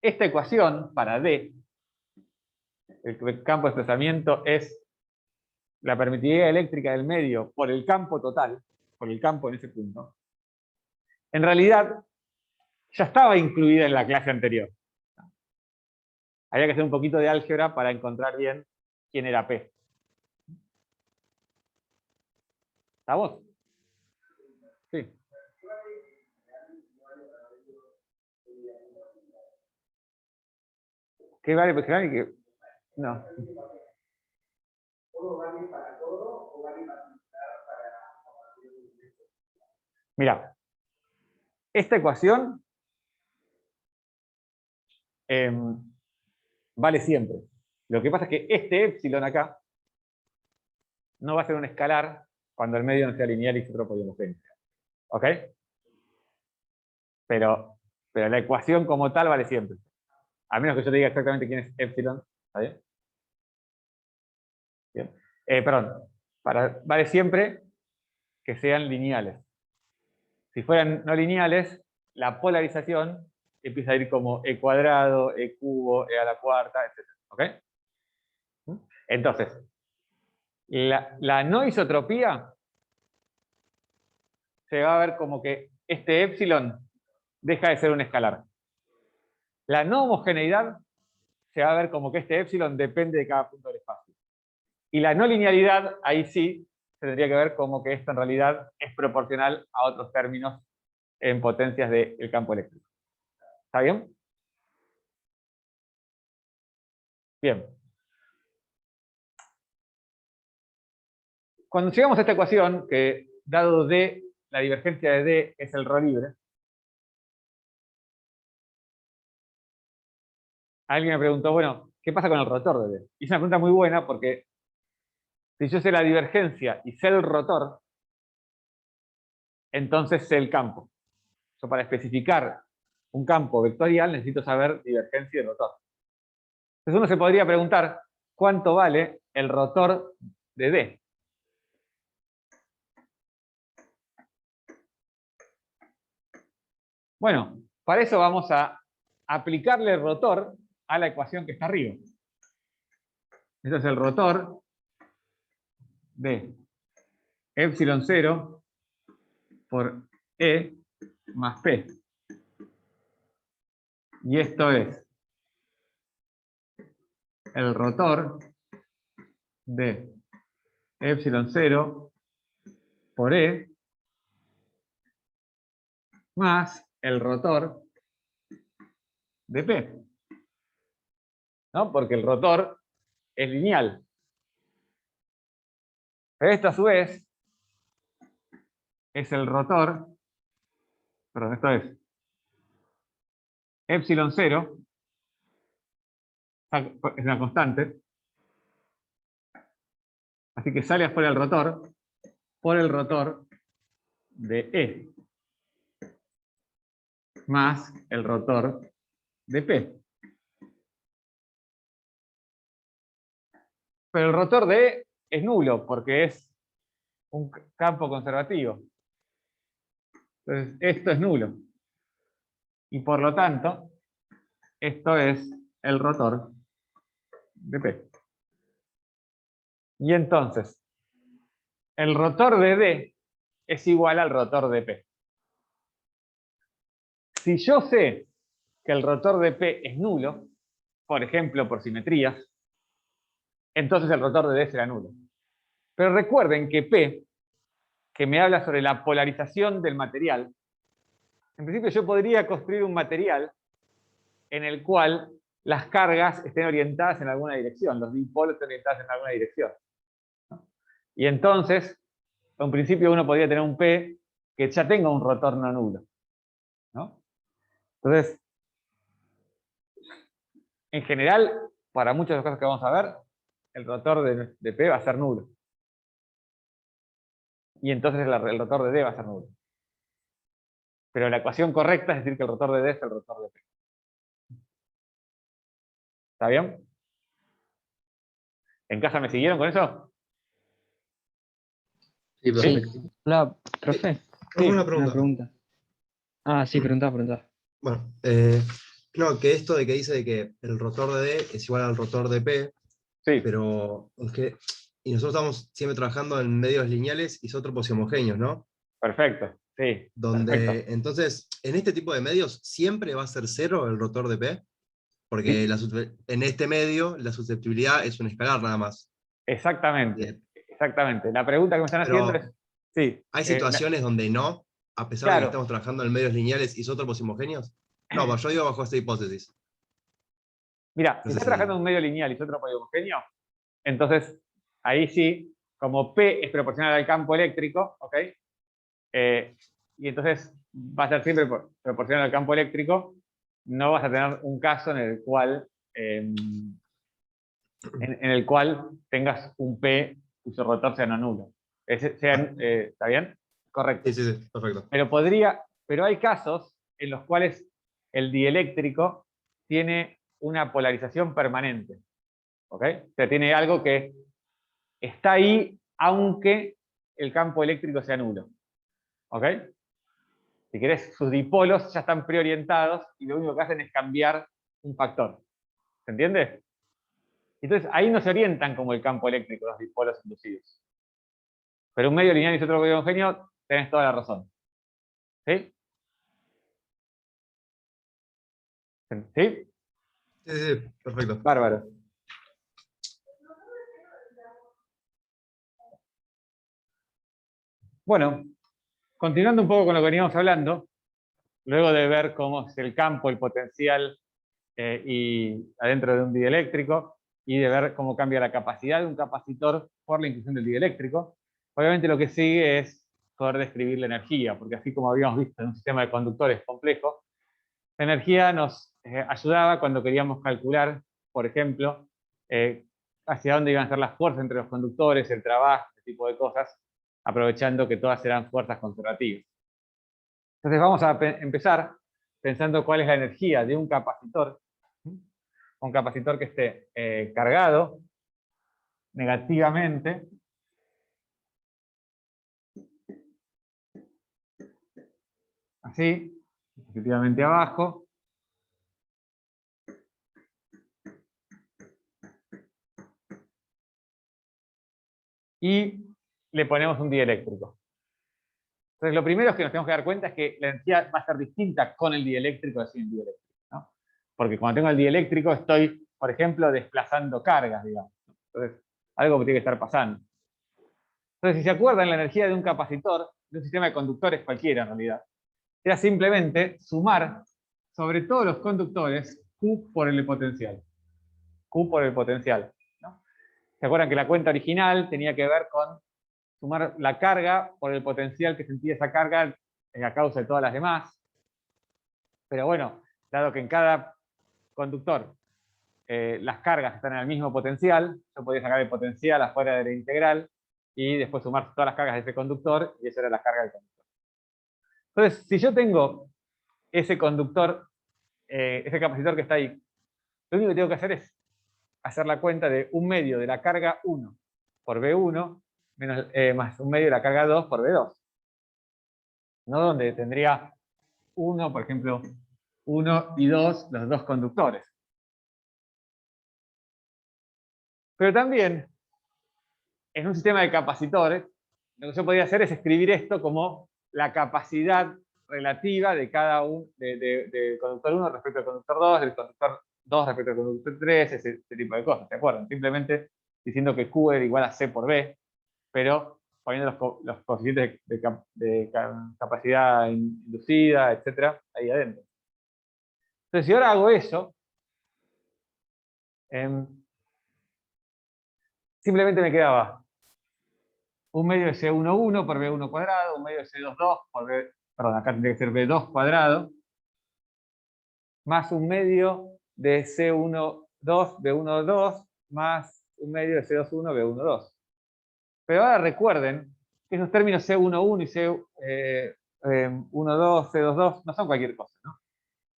esta ecuación para D, el campo de desplazamiento es la permitividad eléctrica del medio por el campo total, por el campo en ese punto. En realidad, ya estaba incluida en la clase anterior. Había que hacer un poquito de álgebra para encontrar bien quién era P. ¿Estamos? Sí. ¿Qué vale? Pues claro que no. Mira, esta ecuación vale siempre. Lo que pasa es que este epsilon acá no va a ser un escalar cuando el medio no sea lineal y isótropo y homogéneo. ¿Ok? Pero la ecuación como tal vale siempre. A menos que yo te diga exactamente quién es epsilon. ¿Está bien? Bien. Perdón. Vale siempre que sean lineales. Si fueran no lineales, la polarización empieza a ir como E cuadrado, E cubo, E a la cuarta, etc. ¿Ok? Entonces, la no isotropía se va a ver como que este epsilon deja de ser un escalar. La no homogeneidad se va a ver como que este epsilon depende de cada punto del espacio. Y la no linealidad, ahí sí, se tendría que ver como que esto en realidad es proporcional a otros términos en potencias del campo eléctrico. ¿Está bien? Bien. Cuando llegamos a esta ecuación, que dado D, la divergencia de D es el ρ libre, alguien me preguntó, bueno, ¿qué pasa con el rotor de D? Y es una pregunta muy buena porque si yo sé la divergencia y sé el rotor, entonces sé el campo. Yo para especificar un campo vectorial necesito saber divergencia y rotor. Entonces uno se podría preguntar, ¿cuánto vale el rotor de D? Bueno, para eso vamos a aplicarle el rotor a la ecuación que está arriba. Entonces el rotor de epsilon 0 por E más P. Y esto es el rotor de epsilon 0 por E más el rotor de P. ¿No? Porque el rotor es lineal. Pero esto a su vez es el rotor, perdón, esto es epsilon 0, es una constante, así que sale afuera el rotor, por el rotor de E más el rotor de P. Pero el rotor de E es nulo porque es un campo conservativo. Entonces, esto es nulo. Y por lo tanto, esto es el rotor de P. Y entonces, el rotor de D es igual al rotor de P. Si yo sé que el rotor de P es nulo, por ejemplo, por simetrías, entonces el rotor de D será nulo. Pero recuerden que P, que me habla sobre la polarización del material, en principio yo podría construir un material en el cual las cargas estén orientadas en alguna dirección, los dipolos estén orientados en alguna dirección. Y entonces, en principio uno podría tener un P que ya tenga un rotor no nulo, ¿no? Entonces, en general, para muchas de las cosas que vamos a ver, el rotor de P va a ser nulo. Y entonces el rotor de D va a ser nulo. Pero la ecuación correcta es decir que el rotor de D es el rotor de P. ¿Está bien? ¿En casa me siguieron con eso? Sí, ¿Sí? perfecto. Hola, profe. Sí, Una Una pregunta. pregunta. Ah, sí, pregunta. Bueno, no, que esto de que dice de que el rotor de D es igual al rotor de P, sí, pero es que, y nosotros estamos siempre trabajando en medios lineales isótropos y homogéneos, ¿no? perfecto. Sí, Donde, perfecto. entonces, en este tipo de medios siempre va a ser cero el rotor de P, porque Sí. en este medio la susceptibilidad es un escalar nada más. Exactamente. Bien. Exactamente. La pregunta que me están haciendo Pero es, sí, hay situaciones donde no, a pesar de que claro. estamos trabajando en medios lineales isótropos y homogéneos. No, yo digo bajo esta hipótesis. Mira, si No sé está trabajando si... en un medio lineal y es otro homogéneo, entonces ahí sí, como P es proporcional al campo eléctrico, ¿ok? Y entonces va a ser siempre proporcional al campo eléctrico, no vas a tener un caso en el cual tengas un P cuyo rotor sea no nulo. ¿Está bien? Correcto. Sí, sí, sí, perfecto. Pero hay casos en los cuales el dieléctrico tiene una polarización permanente. ¿Ok? O sea, tiene algo que está ahí aunque el campo eléctrico sea nulo. ¿Ok? Si querés, sus dipolos ya están preorientados y lo único que hacen es cambiar un factor. ¿Se entiende? Entonces, ahí no se orientan como el campo eléctrico los dipolos inducidos. Pero un medio lineal y otro medio homogéneo, tenés toda la razón. ¿Sí? ¿Sí? Sí, sí, sí, perfecto. Bárbaro. Bueno, continuando un poco con lo que veníamos hablando, luego de ver cómo es el campo, el potencial y adentro de un dieléctrico, y de ver cómo cambia la capacidad de un capacitor por la inclusión del dieléctrico, obviamente lo que sigue es poder describir la energía, porque así como habíamos visto en un sistema de conductores complejo, la energía nos ayudaba cuando queríamos calcular, por ejemplo, hacia dónde iban a ser las fuerzas entre los conductores, el trabajo, ese tipo de cosas, aprovechando que todas eran fuerzas conservativas. Entonces vamos a empezar pensando cuál es la energía de un capacitor que esté cargado negativamente así, positivamente abajo, y le ponemos un dieléctrico. Entonces lo primero que nos tenemos que dar cuenta es que la energía va a ser distinta con el dieléctrico que sin el dieléctrico, ¿no? Porque cuando tengo el dieléctrico estoy, por ejemplo, desplazando cargas, digamos. Entonces, algo que tiene que estar pasando. Entonces, si se acuerdan, la energía de un capacitor, de un sistema de conductores cualquiera en realidad, era simplemente sumar sobre todos los conductores Q por el potencial. Q por el potencial, ¿no? ¿Se acuerdan que la cuenta original tenía que ver con sumar la carga por el potencial que sentía esa carga a causa de todas las demás? Pero bueno, dado que en cada conductor las cargas están en el mismo potencial, yo podía sacar el potencial afuera de la integral y después sumar todas las cargas de ese conductor y esa era la carga del conductor. Entonces, si yo tengo ese conductor, ese capacitor que está ahí, lo único que tengo que hacer es hacer la cuenta de 1/2 de la carga 1 por B1 menos, más 1/2 de la carga 2 por B2. ¿No? Donde tendría 1, por ejemplo, 1 y 2, los dos conductores. Pero también, en un sistema de capacitores, lo que yo podría hacer es escribir esto como la capacidad relativa de cada uno, del conductor 1 respecto al conductor 2, del conductor 2 respecto al conductor 3, ese tipo de cosas, ¿se acuerdan? Simplemente diciendo que Q era igual a C por B, pero poniendo los coeficientes de capacidad inducida, etcétera, ahí adentro. Entonces, si ahora hago eso, simplemente me quedaba 1/2 de C11 por B1 cuadrado, 1/2 de C22 por B, perdón, acá tendría que ser B2 cuadrado, más 1/2 de C12 B12 más 1/2 de C21 B12. Pero ahora recuerden que esos términos C11 y C12, C22 no son cualquier cosa, ¿no?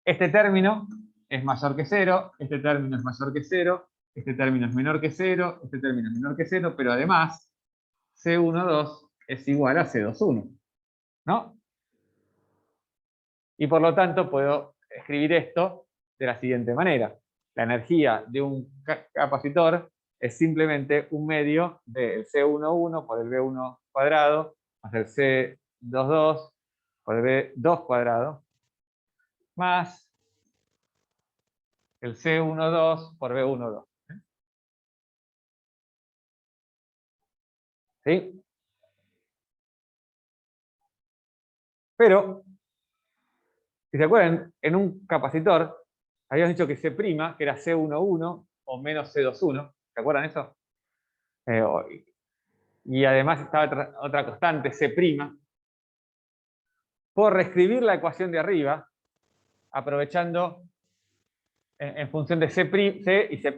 Este término es mayor que 0, este término es mayor que 0, este término es menor que 0, este término es menor que 0, pero además C12 es igual a C21, ¿no? Y por lo tanto puedo escribir esto de la siguiente manera. La energía de un capacitor es simplemente 1/2 del C11 por el B1 cuadrado más el C22 por el B2 cuadrado más el C12 por B12. ¿Sí? Pero, si se acuerdan, en un capacitor habíamos dicho que C', que era C11 o menos C21. ¿Se acuerdan eso? Y además estaba otra constante, C'. Por reescribir la ecuación de arriba, aprovechando en función de C y C'.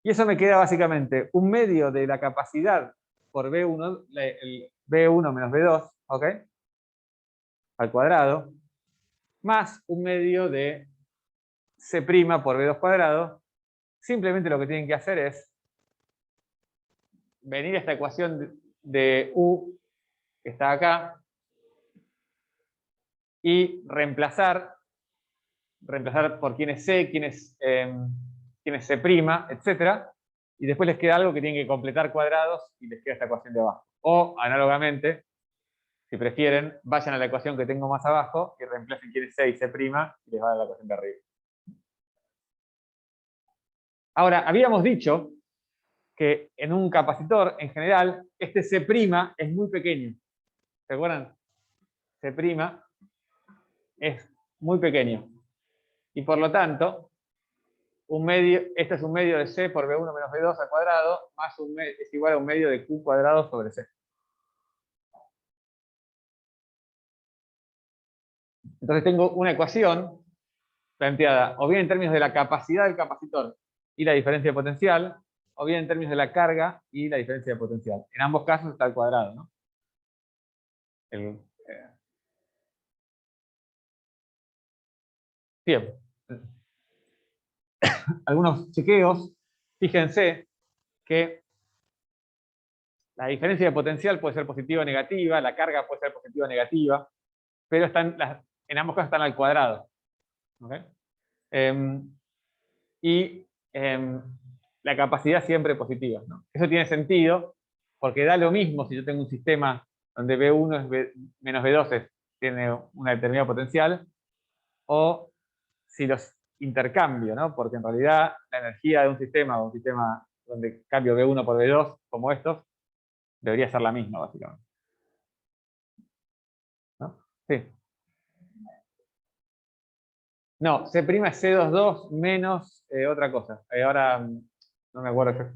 Y eso me queda básicamente 1/2 de la capacidad por B1, el B1 menos B2, ¿ok? Al cuadrado, más 1/2 de C' por B2 cuadrado. Simplemente lo que tienen que hacer es venir a esta ecuación de U, que está acá, y reemplazar por quién es C, quién es C', etc. Y después les queda algo que tienen que completar cuadrados y les queda esta ecuación de abajo. O, análogamente, si prefieren, vayan a la ecuación que tengo más abajo y reemplacen quién es C y C' y les va a dar la ecuación de arriba. Ahora, habíamos dicho que en un capacitor, en general, este C' es muy pequeño. ¿Se acuerdan? C' es muy pequeño. Y por lo tanto, este es 1/2 de C por B1 menos B2 al cuadrado, más es igual a 1/2 de Q cuadrado sobre C. Entonces tengo una ecuación planteada o bien en términos de la capacidad del capacitor y la diferencia de potencial, o bien en términos de la carga y la diferencia de potencial. En ambos casos está al cuadrado, ¿no? Bien. Algunos chequeos, fíjense que la diferencia de potencial puede ser positiva o negativa, la carga puede ser positiva o negativa, pero en ambos casos están al cuadrado. ¿Okay? La capacidad siempre positiva, ¿no? Eso tiene sentido porque da lo mismo si yo tengo un sistema donde B1 es menos B2 tiene una determinada potencial, o si los intercambio, ¿no? Porque en realidad la energía de un sistema donde cambio B1 por B2, como estos, debería ser la misma, básicamente. ¿No? Sí. No, C' es C22 menos otra cosa. Ahora no me acuerdo.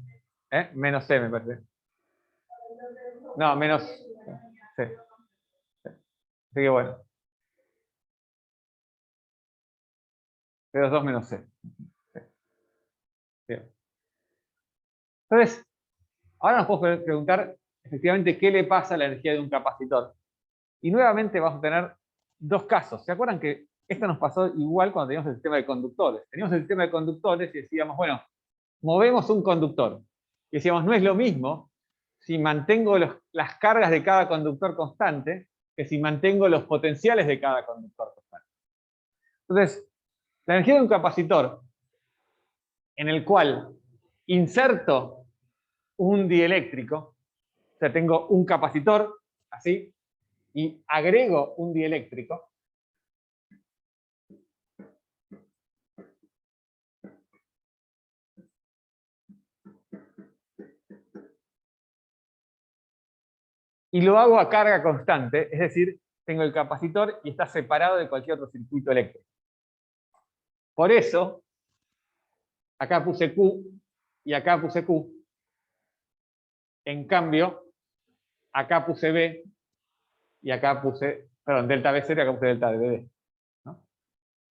Menos C, me parece. No, menos C. Así que bueno. C22 menos C. Sí. Bien. Entonces, ahora nos podemos preguntar efectivamente qué le pasa a la energía de un capacitor. Y nuevamente vamos a tener dos casos. ¿Se acuerdan que esto nos pasó igual cuando teníamos el sistema de conductores? Teníamos el sistema de conductores y decíamos, bueno, movemos un conductor. Y decíamos, no es lo mismo si mantengo las cargas de cada conductor constante que si mantengo los potenciales de cada conductor constante. Entonces, la energía de un capacitor en el cual inserto un dieléctrico, o sea, tengo un capacitor, así, y agrego un dieléctrico, y lo hago a carga constante, es decir, tengo el capacitor y está separado de cualquier otro circuito eléctrico. Por eso, acá puse Q y acá puse Q. En cambio, acá puse B y acá puse, perdón, delta B0 y acá puse delta BB. ¿No?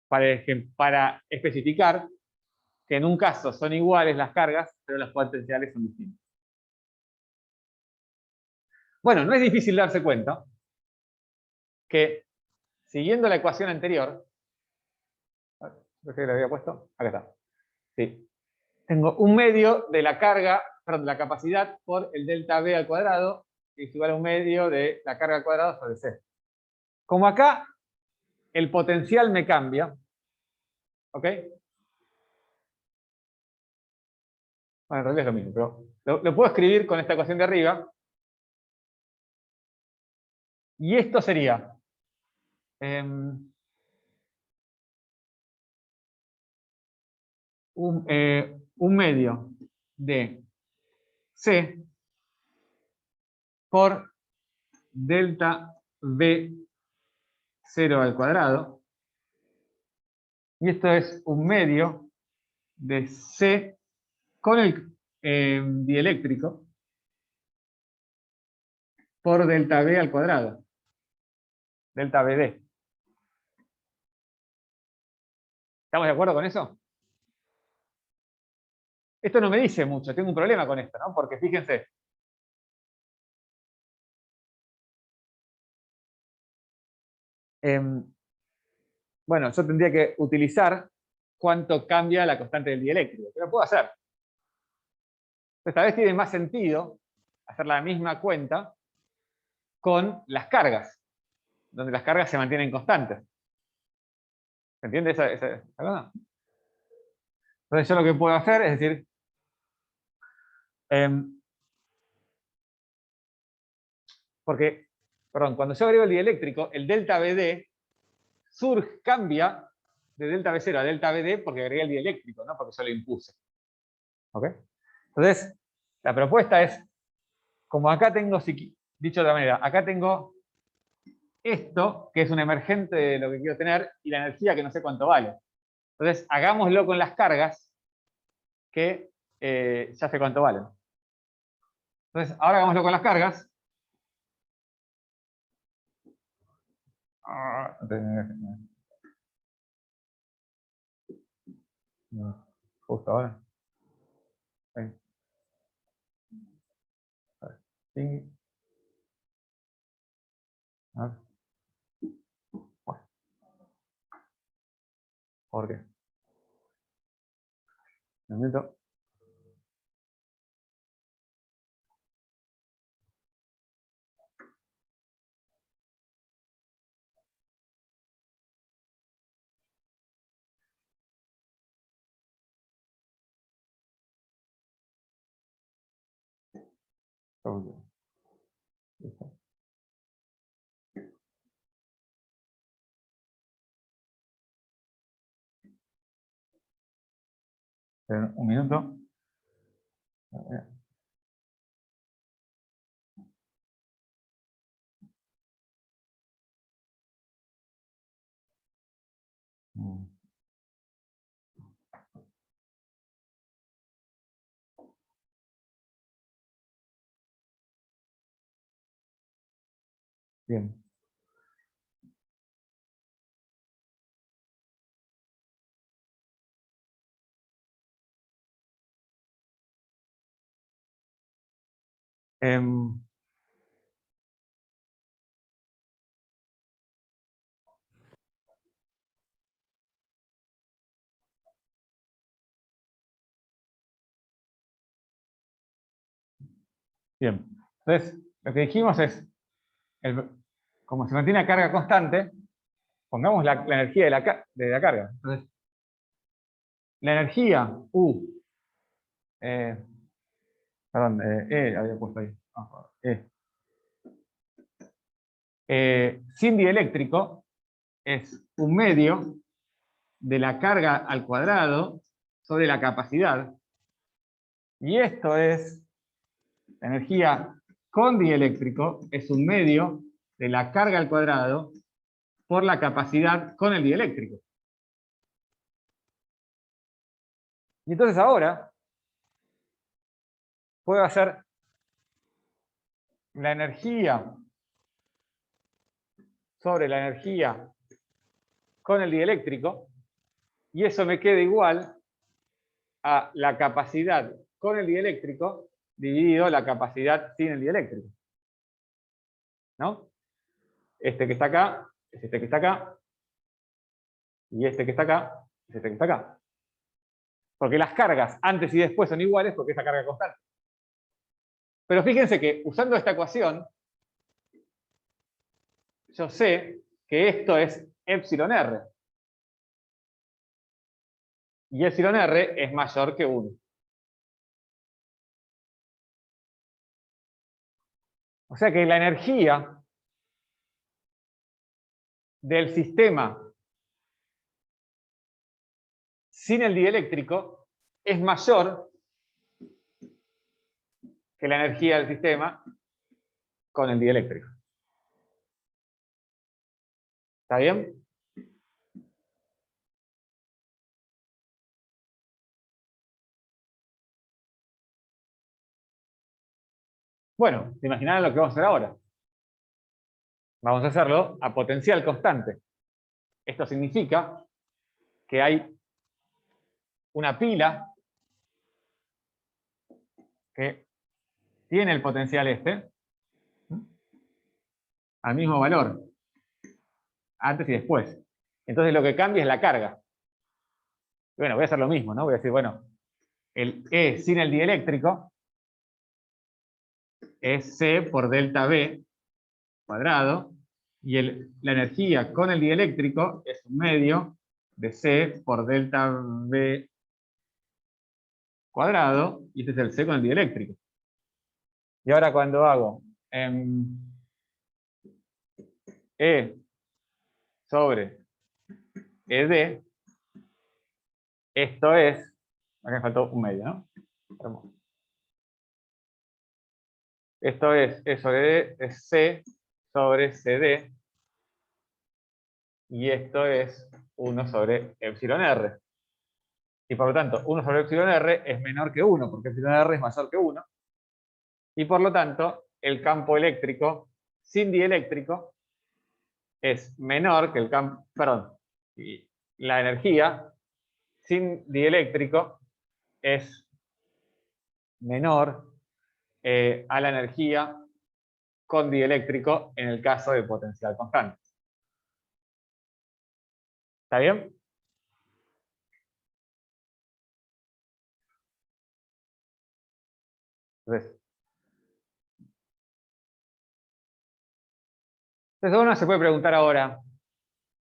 Para especificar que en un caso son iguales las cargas, pero los potenciales son distintos. Bueno, no es difícil darse cuenta que, siguiendo la ecuación anterior, ¿qué le había puesto? Acá está. Sí. Tengo un medio de la carga, perdón, de la capacidad por el delta B al cuadrado, que es igual a un medio de la carga al cuadrado sobre C. Como acá el potencial me cambia, ¿ok? Bueno, en realidad es lo mismo, pero lo puedo escribir con esta ecuación de arriba. Y esto sería un medio de C por delta B0 al cuadrado. Y esto es un medio de C con el dieléctrico por delta B al cuadrado. Delta BD. ¿Estamos de acuerdo con eso? Esto no me dice mucho, tengo un problema con esto, ¿no? Porque fíjense. Bueno, yo tendría que utilizar cuánto cambia la constante del dieléctrico. Pero lo puedo hacer. Esta vez tiene más sentido hacer la misma cuenta con las cargas, donde las cargas se mantienen constantes. ¿Se entiende esa cosa? Entonces yo lo que puedo hacer es decir, porque, perdón, cuando yo agrego el dieléctrico, el delta BD cambia de delta B0 a delta BD porque agregué el dieléctrico, no porque yo lo impuse. ¿Ok? Entonces, la propuesta es, como acá tengo, dicho de otra manera, acá tengo esto, que es un emergente de lo que quiero tener, y la energía que no sé cuánto vale. Entonces, hagámoslo con las cargas, que ya sé cuánto valen. Entonces, ahora hagámoslo con las cargas. No, justo ahora. Sí. A ver. Bueno, ¿por qué? Un momento. Listo. Esperen un minuto. A ver. Bien. Em, Bien. Entonces, lo que dijimos es, como se mantiene a carga constante, pongamos la energía de la carga. Entonces, la energía U, perdón, E había puesto ahí. Sin dieléctrico es un medio de la carga al cuadrado sobre la capacidad. Y esto es, la energía con dieléctrico es un medio de la carga al cuadrado por la capacidad con el dieléctrico. Y entonces ahora puedo hacer la energía sobre la energía con el dieléctrico, y eso me queda igual a la capacidad con el dieléctrico dividido la capacidad sin el dieléctrico. ¿No? Este que está acá es este que está acá, y este que está acá es este que está acá. Porque las cargas antes y después son iguales porque es la carga constante. Pero fíjense que usando esta ecuación, yo sé que esto es epsilon r. Y epsilon r es mayor que 1. O sea que la energía del sistema sin el dieléctrico es mayor que la energía del sistema con el dieléctrico. ¿Está bien? Bueno, ¿se imaginarán lo que vamos a hacer ahora? Vamos a hacerlo a potencial constante. Esto significa que hay una pila que tiene el potencial este al mismo valor, antes y después. Entonces lo que cambia es la carga. Bueno, voy a hacer lo mismo, ¿no? Voy a decir, bueno, el E sin el dieléctrico es C por delta V cuadrado, y la energía con el dieléctrico es un medio de C por delta V cuadrado, y este es el C con el dieléctrico. Y ahora cuando hago E sobre ED, esto es, acá me faltó un medio, ¿no? Hermoso. Esto es E sobre D, es C sobre CD, y esto es 1 sobre epsilon R. Y por lo tanto, 1 sobre epsilon R es menor que 1, porque epsilon R es mayor que 1. Y por lo tanto, el campo eléctrico sin dieléctrico es menor que el campo, perdón, y la energía sin dieléctrico es menor a la energía con dieléctrico en el caso de potencial constante. ¿Está bien? Entonces uno se puede preguntar ahora,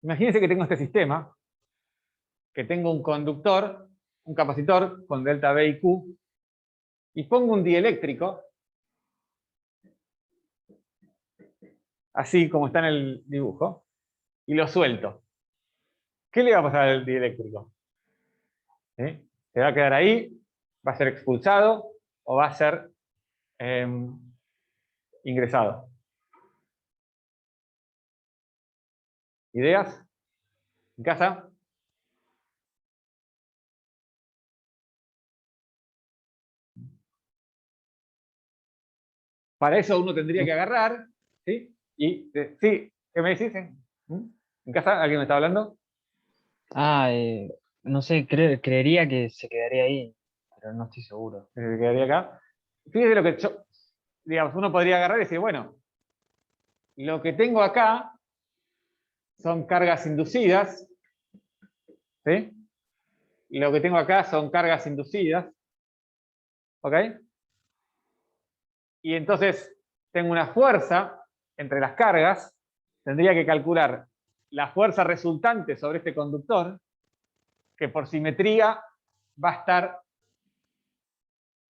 imagínense que tengo este sistema, que tengo un conductor, un capacitor con delta V y Q, y pongo un dieléctrico, así como está en el dibujo, y lo suelto. ¿Qué le va a pasar al dieléctrico? ¿Sí? ¿Se va a quedar ahí? ¿Va a ser expulsado? ¿O va a ser ingresado? ¿Ideas? ¿En casa? Para eso uno tendría que agarrar, ¿sí? Y, sí, ¿qué me decís? ¿En casa alguien me está hablando? No sé, creería que se quedaría ahí, pero no estoy seguro. Se quedaría acá. Fíjese lo que yo, digamos, uno podría agarrar y decir, bueno, lo que tengo acá son cargas inducidas, ¿sí? Lo que tengo acá son cargas inducidas, ¿ok? y entonces tengo una fuerza entre las cargas, tendría que calcular la fuerza resultante sobre este conductor, que por simetría va a estar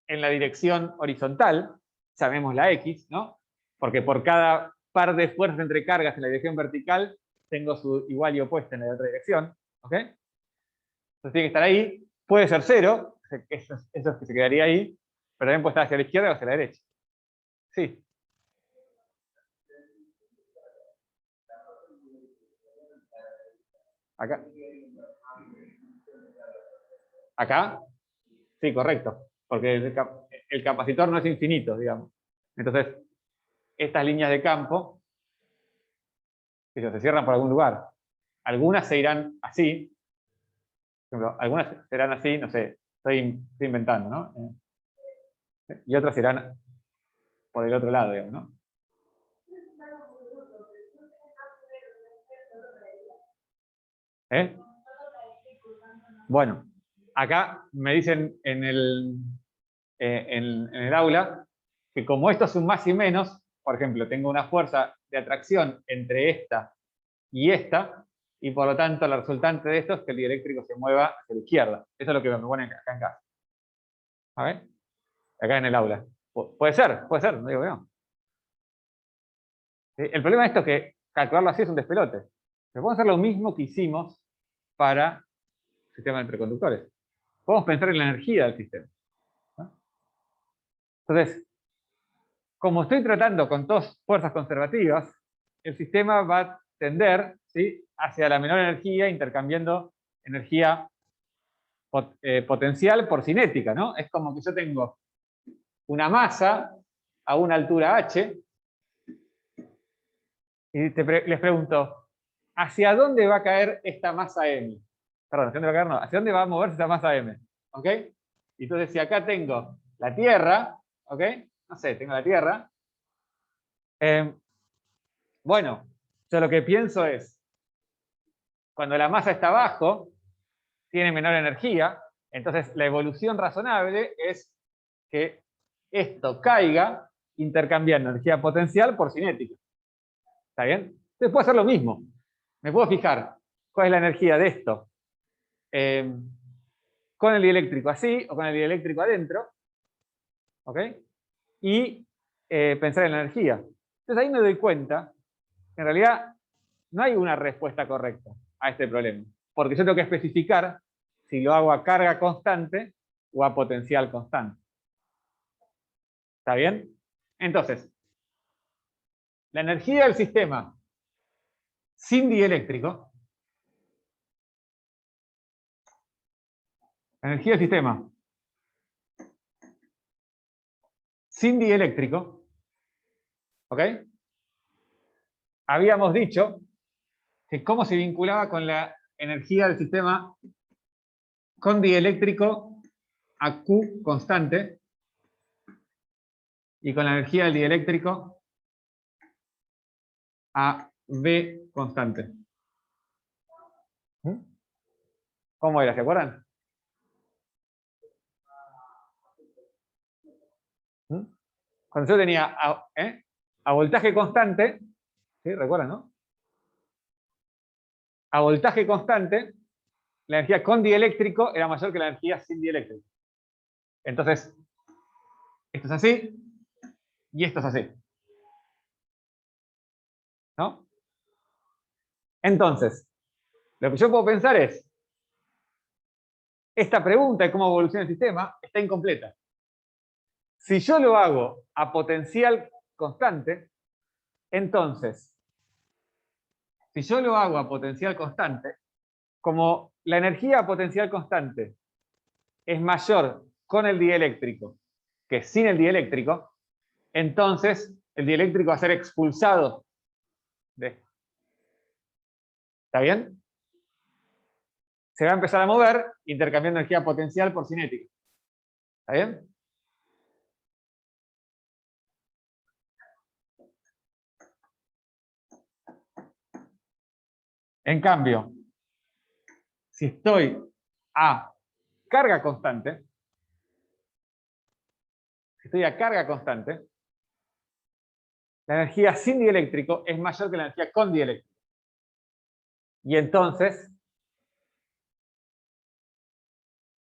en la dirección horizontal, sabemos la X, ¿no? Porque por cada par de fuerzas entre cargas en la dirección vertical, tengo su igual y opuesta en la otra dirección, ¿ok? Entonces tiene que estar ahí, puede ser 0, eso es que se quedaría ahí, pero también puede estar hacia la izquierda o hacia la derecha. Sí. Acá. ¿Acá? Sí, correcto. Porque el capacitor no es infinito, digamos. Entonces, estas líneas de campo, que se cierran por algún lugar. Algunas se irán así. Por ejemplo, algunas serán así, no sé, estoy inventando, ¿no? Y otras irán por el otro lado, digamos, ¿no? ¿Eh? Bueno, acá me dicen en el aula que como esto es un más y menos, por ejemplo, tengo una fuerza de atracción entre esta y esta, y por lo tanto la resultante de esto es que el dieléctrico se mueva hacia la izquierda. Eso es lo que me ponen acá en casa. A ver, acá en el aula. Puede ser, no digo que no. El problema de esto es que calcularlo así es un despelote. Pero podemos hacer lo mismo que hicimos para el sistema de interconductores. Podemos pensar en la energía del sistema, ¿no? Entonces, como estoy tratando con dos fuerzas conservativas, el sistema va a tender, ¿sí?, hacia la menor energía, intercambiando energía potencial por cinética, ¿no? Es como que yo tengo una masa a una altura h, y les pregunto, ¿hacia dónde va a caer esta masa m? Perdón, ¿hacia dónde va a caer? No, ¿hacia dónde va a moverse esta masa m? ¿Ok? Y entonces, si acá tengo la Tierra, ¿ok? No sé, tengo la Tierra. Bueno, yo lo que pienso es, cuando la masa está abajo, tiene menor energía, entonces la evolución razonable es que esto caiga intercambiando energía potencial por cinética. ¿Está bien? Entonces puedo hacer lo mismo. Me puedo fijar cuál es la energía de esto con el dieléctrico así o con el dieléctrico adentro. ¿Ok? Y pensar en la energía. Entonces ahí me doy cuenta que en realidad no hay una respuesta correcta a este problema. Porque yo tengo que especificar si lo hago a carga constante o a potencial constante. ¿Está bien? Entonces, la energía del sistema sin dieléctrico, la energía del sistema sin dieléctrico, ¿ok? Habíamos dicho que cómo se vinculaba con la energía del sistema con dieléctrico a Q constante y con la energía del dieléctrico a V constante. ¿Cómo era? ¿Se acuerdan? Cuando yo tenía a voltaje constante, ¿sí? ¿Recuerdan, no? A voltaje constante, la energía con dieléctrico era mayor que la energía sin dieléctrico. Entonces, esto es así y esto es así, ¿no? Entonces, lo que yo puedo pensar es, esta pregunta de cómo evoluciona el sistema está incompleta. Si yo lo hago a potencial constante, entonces, si yo lo hago a potencial constante, como la energía a potencial constante es mayor con el dieléctrico que sin el dieléctrico, entonces el dieléctrico va a ser expulsado de esto. ¿Está bien? Se va a empezar a mover intercambiando energía potencial por cinética. ¿Está bien? En cambio, si estoy a carga constante, la energía sin dieléctrico es mayor que la energía con dieléctrico. Y entonces,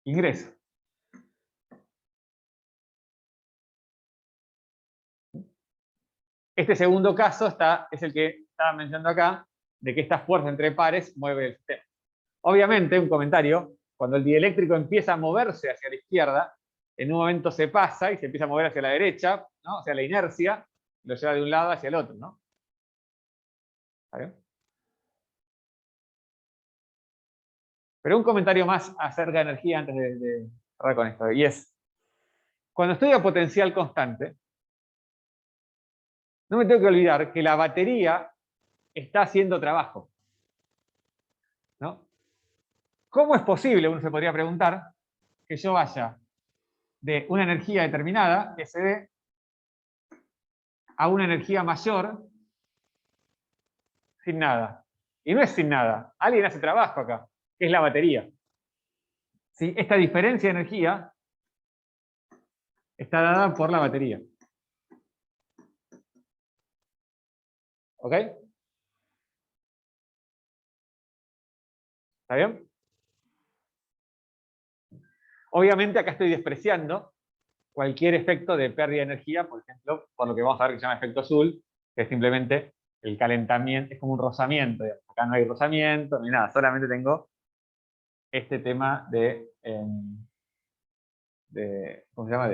ingreso. Este segundo caso es el que estaba mencionando acá, de que esta fuerza entre pares mueve el sistema. Obviamente, un comentario, cuando el dieléctrico empieza a moverse hacia la izquierda, en un momento se pasa y se empieza a mover hacia la derecha, ¿no? O sea, la inercia lo lleva de un lado hacia el otro, ¿no? ¿Está bien? Pero un comentario más acerca de energía antes de cerrar con esto, y es, cuando estoy a potencial constante, no me tengo que olvidar que la batería está haciendo trabajo, ¿no? ¿Cómo es posible, uno se podría preguntar, que yo vaya de una energía determinada, SD, a una energía mayor sin nada? Y no es sin nada, alguien hace trabajo acá, que es la batería. ¿Sí? Esta diferencia de energía está dada por la batería. ¿Ok? ¿Está bien? Obviamente acá estoy despreciando cualquier efecto de pérdida de energía, por ejemplo, por lo que vamos a ver que se llama efecto Joule, que es simplemente el calentamiento, es como un rozamiento. Digamos. Acá no hay rozamiento ni nada, solamente tengo este tema ¿cómo se llama?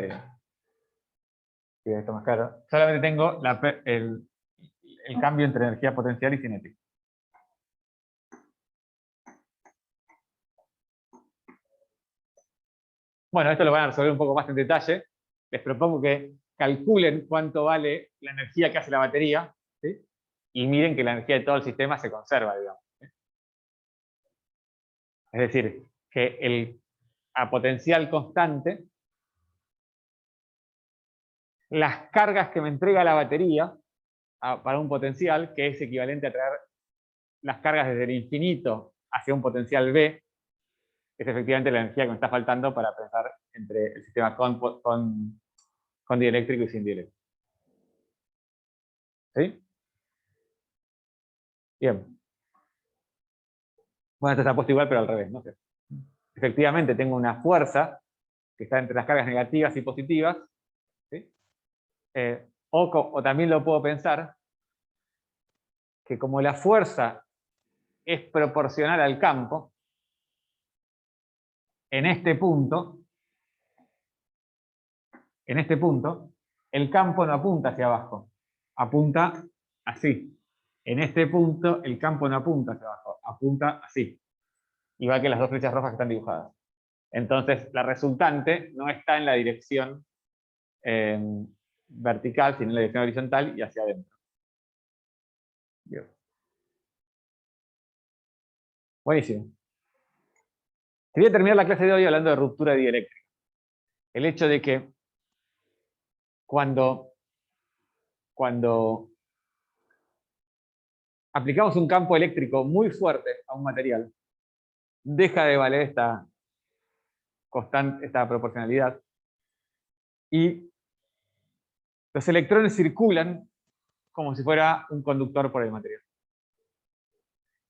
Esto más claro. Solamente tengo el cambio entre energía potencial y cinética. Bueno, esto lo van a resolver un poco más en detalle. Les propongo que calculen cuánto vale la energía que hace la batería, ¿sí? Y miren que la energía de todo el sistema se conserva, digamos. ¿Sí? Es decir, que a potencial constante, las cargas que me entrega la batería para un potencial, que es equivalente a traer las cargas desde el infinito hacia un potencial B, es efectivamente la energía que me está faltando para pensar entre el sistema con dieléctrico y sin dieléctrico. ¿Sí? Bien. Bueno, esto está puesto igual, pero al revés, ¿no? Efectivamente tengo una fuerza que está entre las cargas negativas y positivas, ¿sí? O también lo puedo pensar que como la fuerza es proporcional al campo, en este punto, el campo no apunta hacia abajo, apunta así. En este punto, el campo no apunta hacia abajo, apunta así. Igual que las dos flechas rojas que están dibujadas. Entonces, la resultante no está en la dirección vertical, sino en la dirección horizontal y hacia adentro. Bien. Buenísimo. Quería terminar la clase de hoy hablando de ruptura dieléctrica. El hecho de que cuando aplicamos un campo eléctrico muy fuerte a un material, deja de valer esta proporcionalidad y los electrones circulan como si fuera un conductor por el material.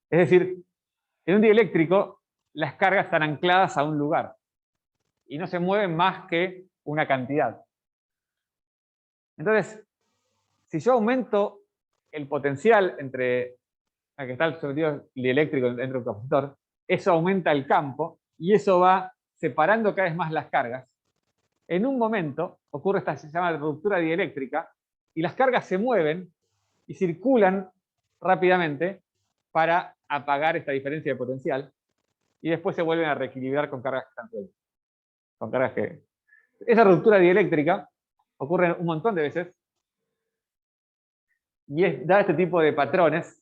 Es decir, en un dieléctrico las cargas están ancladas a un lugar y no se mueven más que una cantidad. Entonces, si yo aumento el potencial entre la que está el sometido dieléctrico dentro del capacitor, eso aumenta el campo y eso va separando cada vez más las cargas. En un momento ocurre esta se llama ruptura dieléctrica y las cargas se mueven y circulan rápidamente para apagar esta diferencia de potencial y después se vuelven a reequilibrar con cargas que están sueltas. Con cargas que... Esa ruptura dieléctrica ocurre un montón de veces y da este tipo de patrones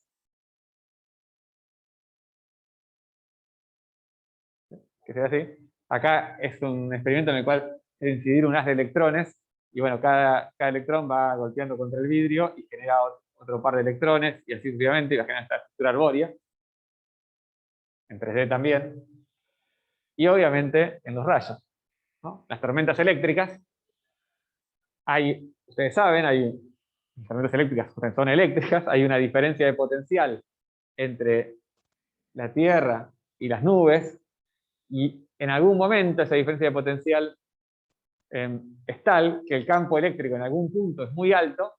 que se ve así. Acá es un experimento en el cual es incidir un haz de electrones y bueno, cada electrón va golpeando contra el vidrio y genera otro par de electrones y así sucesivamente y va a generar esta estructura arbórea. En 3D también. Y obviamente en los rayos, ¿no? Las tormentas eléctricas, ustedes saben, hay las tormentas eléctricas son eléctricas, hay una diferencia de potencial entre la Tierra y las nubes, y en algún momento esa diferencia de potencial es tal que el campo eléctrico en algún punto es muy alto,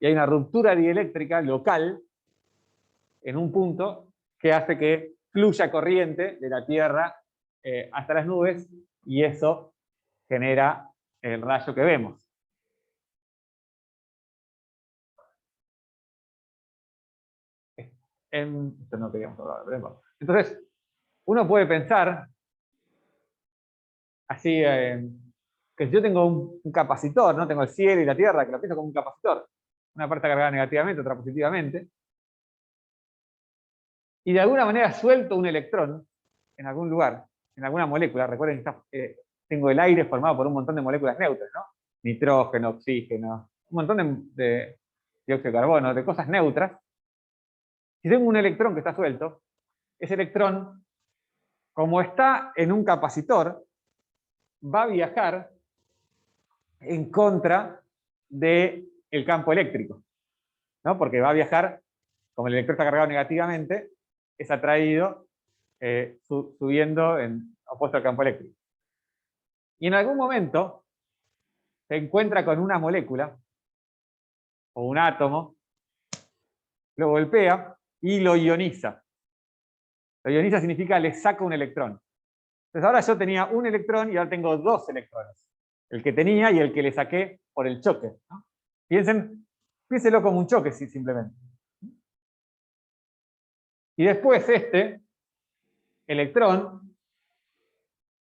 y hay una ruptura dieléctrica local en un punto que hace que fluya corriente de la Tierra hasta las nubes, y eso genera el rayo que vemos. Esto no queríamos hablar, pero entonces, uno puede pensar así, que si yo tengo un capacitor, ¿no? Tengo el cielo y la tierra, que lo pienso como un capacitor. Una parte cargada negativamente, otra positivamente. Y de alguna manera suelto un electrón en algún lugar, en alguna molécula. Recuerden que tengo el aire formado por un montón de moléculas neutras, ¿no? Nitrógeno, oxígeno, un montón de dióxido de carbono, de cosas neutras. Si tengo un electrón que está suelto, ese electrón, como está en un capacitor, va a viajar en contra del campo eléctrico, ¿no? Porque va a viajar, como el electrón está cargado negativamente, es atraído subiendo en opuesto al campo eléctrico. Y en algún momento se encuentra con una molécula o un átomo, lo golpea y lo ioniza. Lo ioniza significa le saca un electrón. Entonces ahora yo tenía un electrón y ahora tengo dos electrones. El que tenía y el que le saqué por el choque, ¿no? Piénselo como un choque, sí, simplemente. Y después este electrón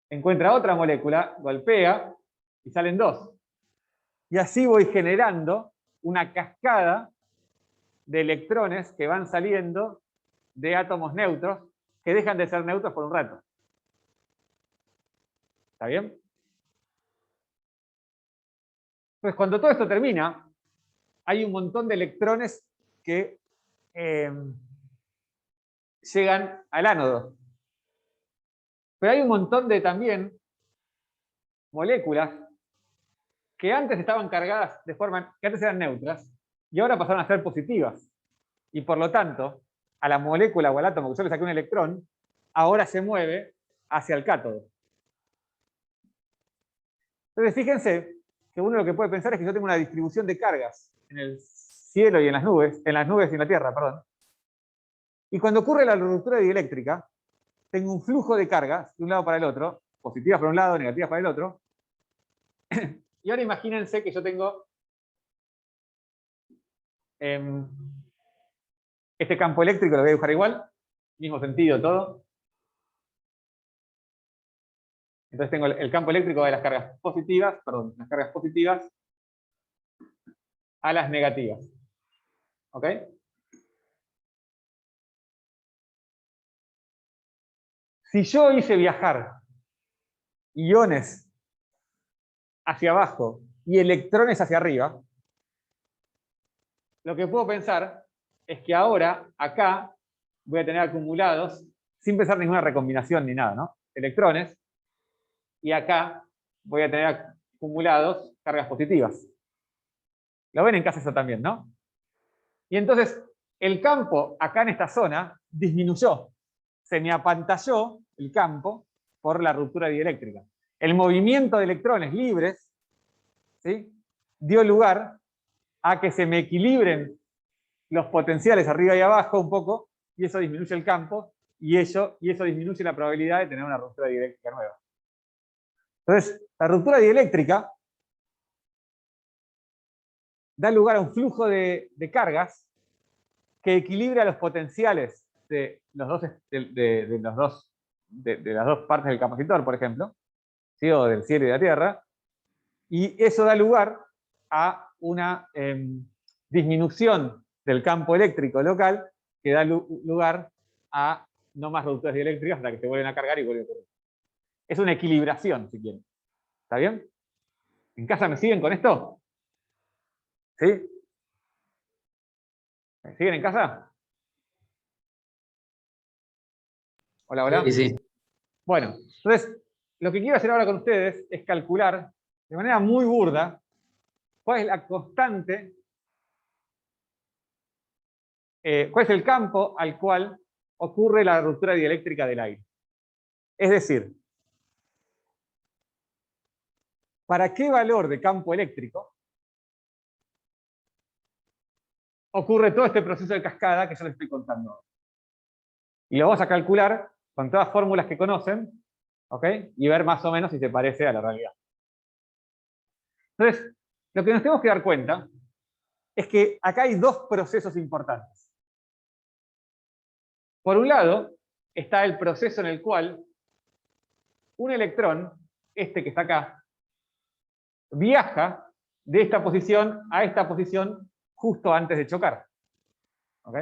encuentra otra molécula, golpea y salen dos. Y así voy generando una cascada de electrones que van saliendo de átomos neutros que dejan de ser neutros por un rato. ¿Está bien? Entonces, cuando todo esto termina, hay un montón de electrones que llegan al ánodo. Pero hay un montón de también moléculas que antes estaban cargadas de forma que antes eran neutras y ahora pasaron a ser positivas. Y por lo tanto, a la molécula o al átomo que yo le saqué un electrón, ahora se mueve hacia el cátodo. Entonces, fíjense que uno lo que puede pensar es que yo tengo una distribución de cargas en el cielo y en las nubes y en la Tierra, perdón. Y cuando ocurre la ruptura dieléctrica, tengo un flujo de cargas de un lado para el otro, positivas para un lado, negativas para el otro. Y ahora imagínense que yo tengo este campo eléctrico, lo voy a dibujar igual, mismo sentido todo. Entonces tengo el campo eléctrico de las cargas positivas, a las negativas. ¿Ok? Si yo hice viajar iones hacia abajo y electrones hacia arriba, lo que puedo pensar es que ahora, acá, voy a tener acumulados, sin pensar ninguna recombinación ni nada, ¿no? Electrones, y acá voy a tener acumulados cargas positivas. Lo ven en casa eso también, ¿no? Y entonces, el campo acá en esta zona disminuyó. Se me apantalló el campo por la ruptura dieléctrica. El movimiento de electrones libres, ¿sí?, dio lugar a que se me equilibren los potenciales arriba y abajo un poco, y eso disminuye el campo, y eso disminuye la probabilidad de tener una ruptura dieléctrica nueva. Entonces, la ruptura dieléctrica da lugar a un flujo de cargas que equilibra los potenciales de las dos partes del capacitor, por ejemplo, ¿sí?, o del cielo y de la tierra, y eso da lugar a una disminución del campo eléctrico local que da lugar a no más rupturas dieléctricas hasta que se vuelven a cargar y vuelven a correr. Es una equilibración, si quieren. ¿Está bien? ¿En casa me siguen con esto? ¿Sí? ¿Me siguen en casa? Hola, hola. Sí, sí. Bueno, entonces, lo que quiero hacer ahora con ustedes es calcular de manera muy burda cuál es la constante cuál es el campo al cual ocurre la ruptura dieléctrica del aire. Es decir, ¿para qué valor de campo eléctrico ocurre todo este proceso de cascada que yo les estoy contando ahora? Y lo vamos a calcular con todas las fórmulas que conocen, ¿ok? Y ver más o menos si se parece a la realidad. Entonces, lo que nos tenemos que dar cuenta es que acá hay dos procesos importantes. Por un lado, está el proceso en el cual un electrón, este que está acá, viaja de esta posición a esta posición justo antes de chocar. ¿Ok?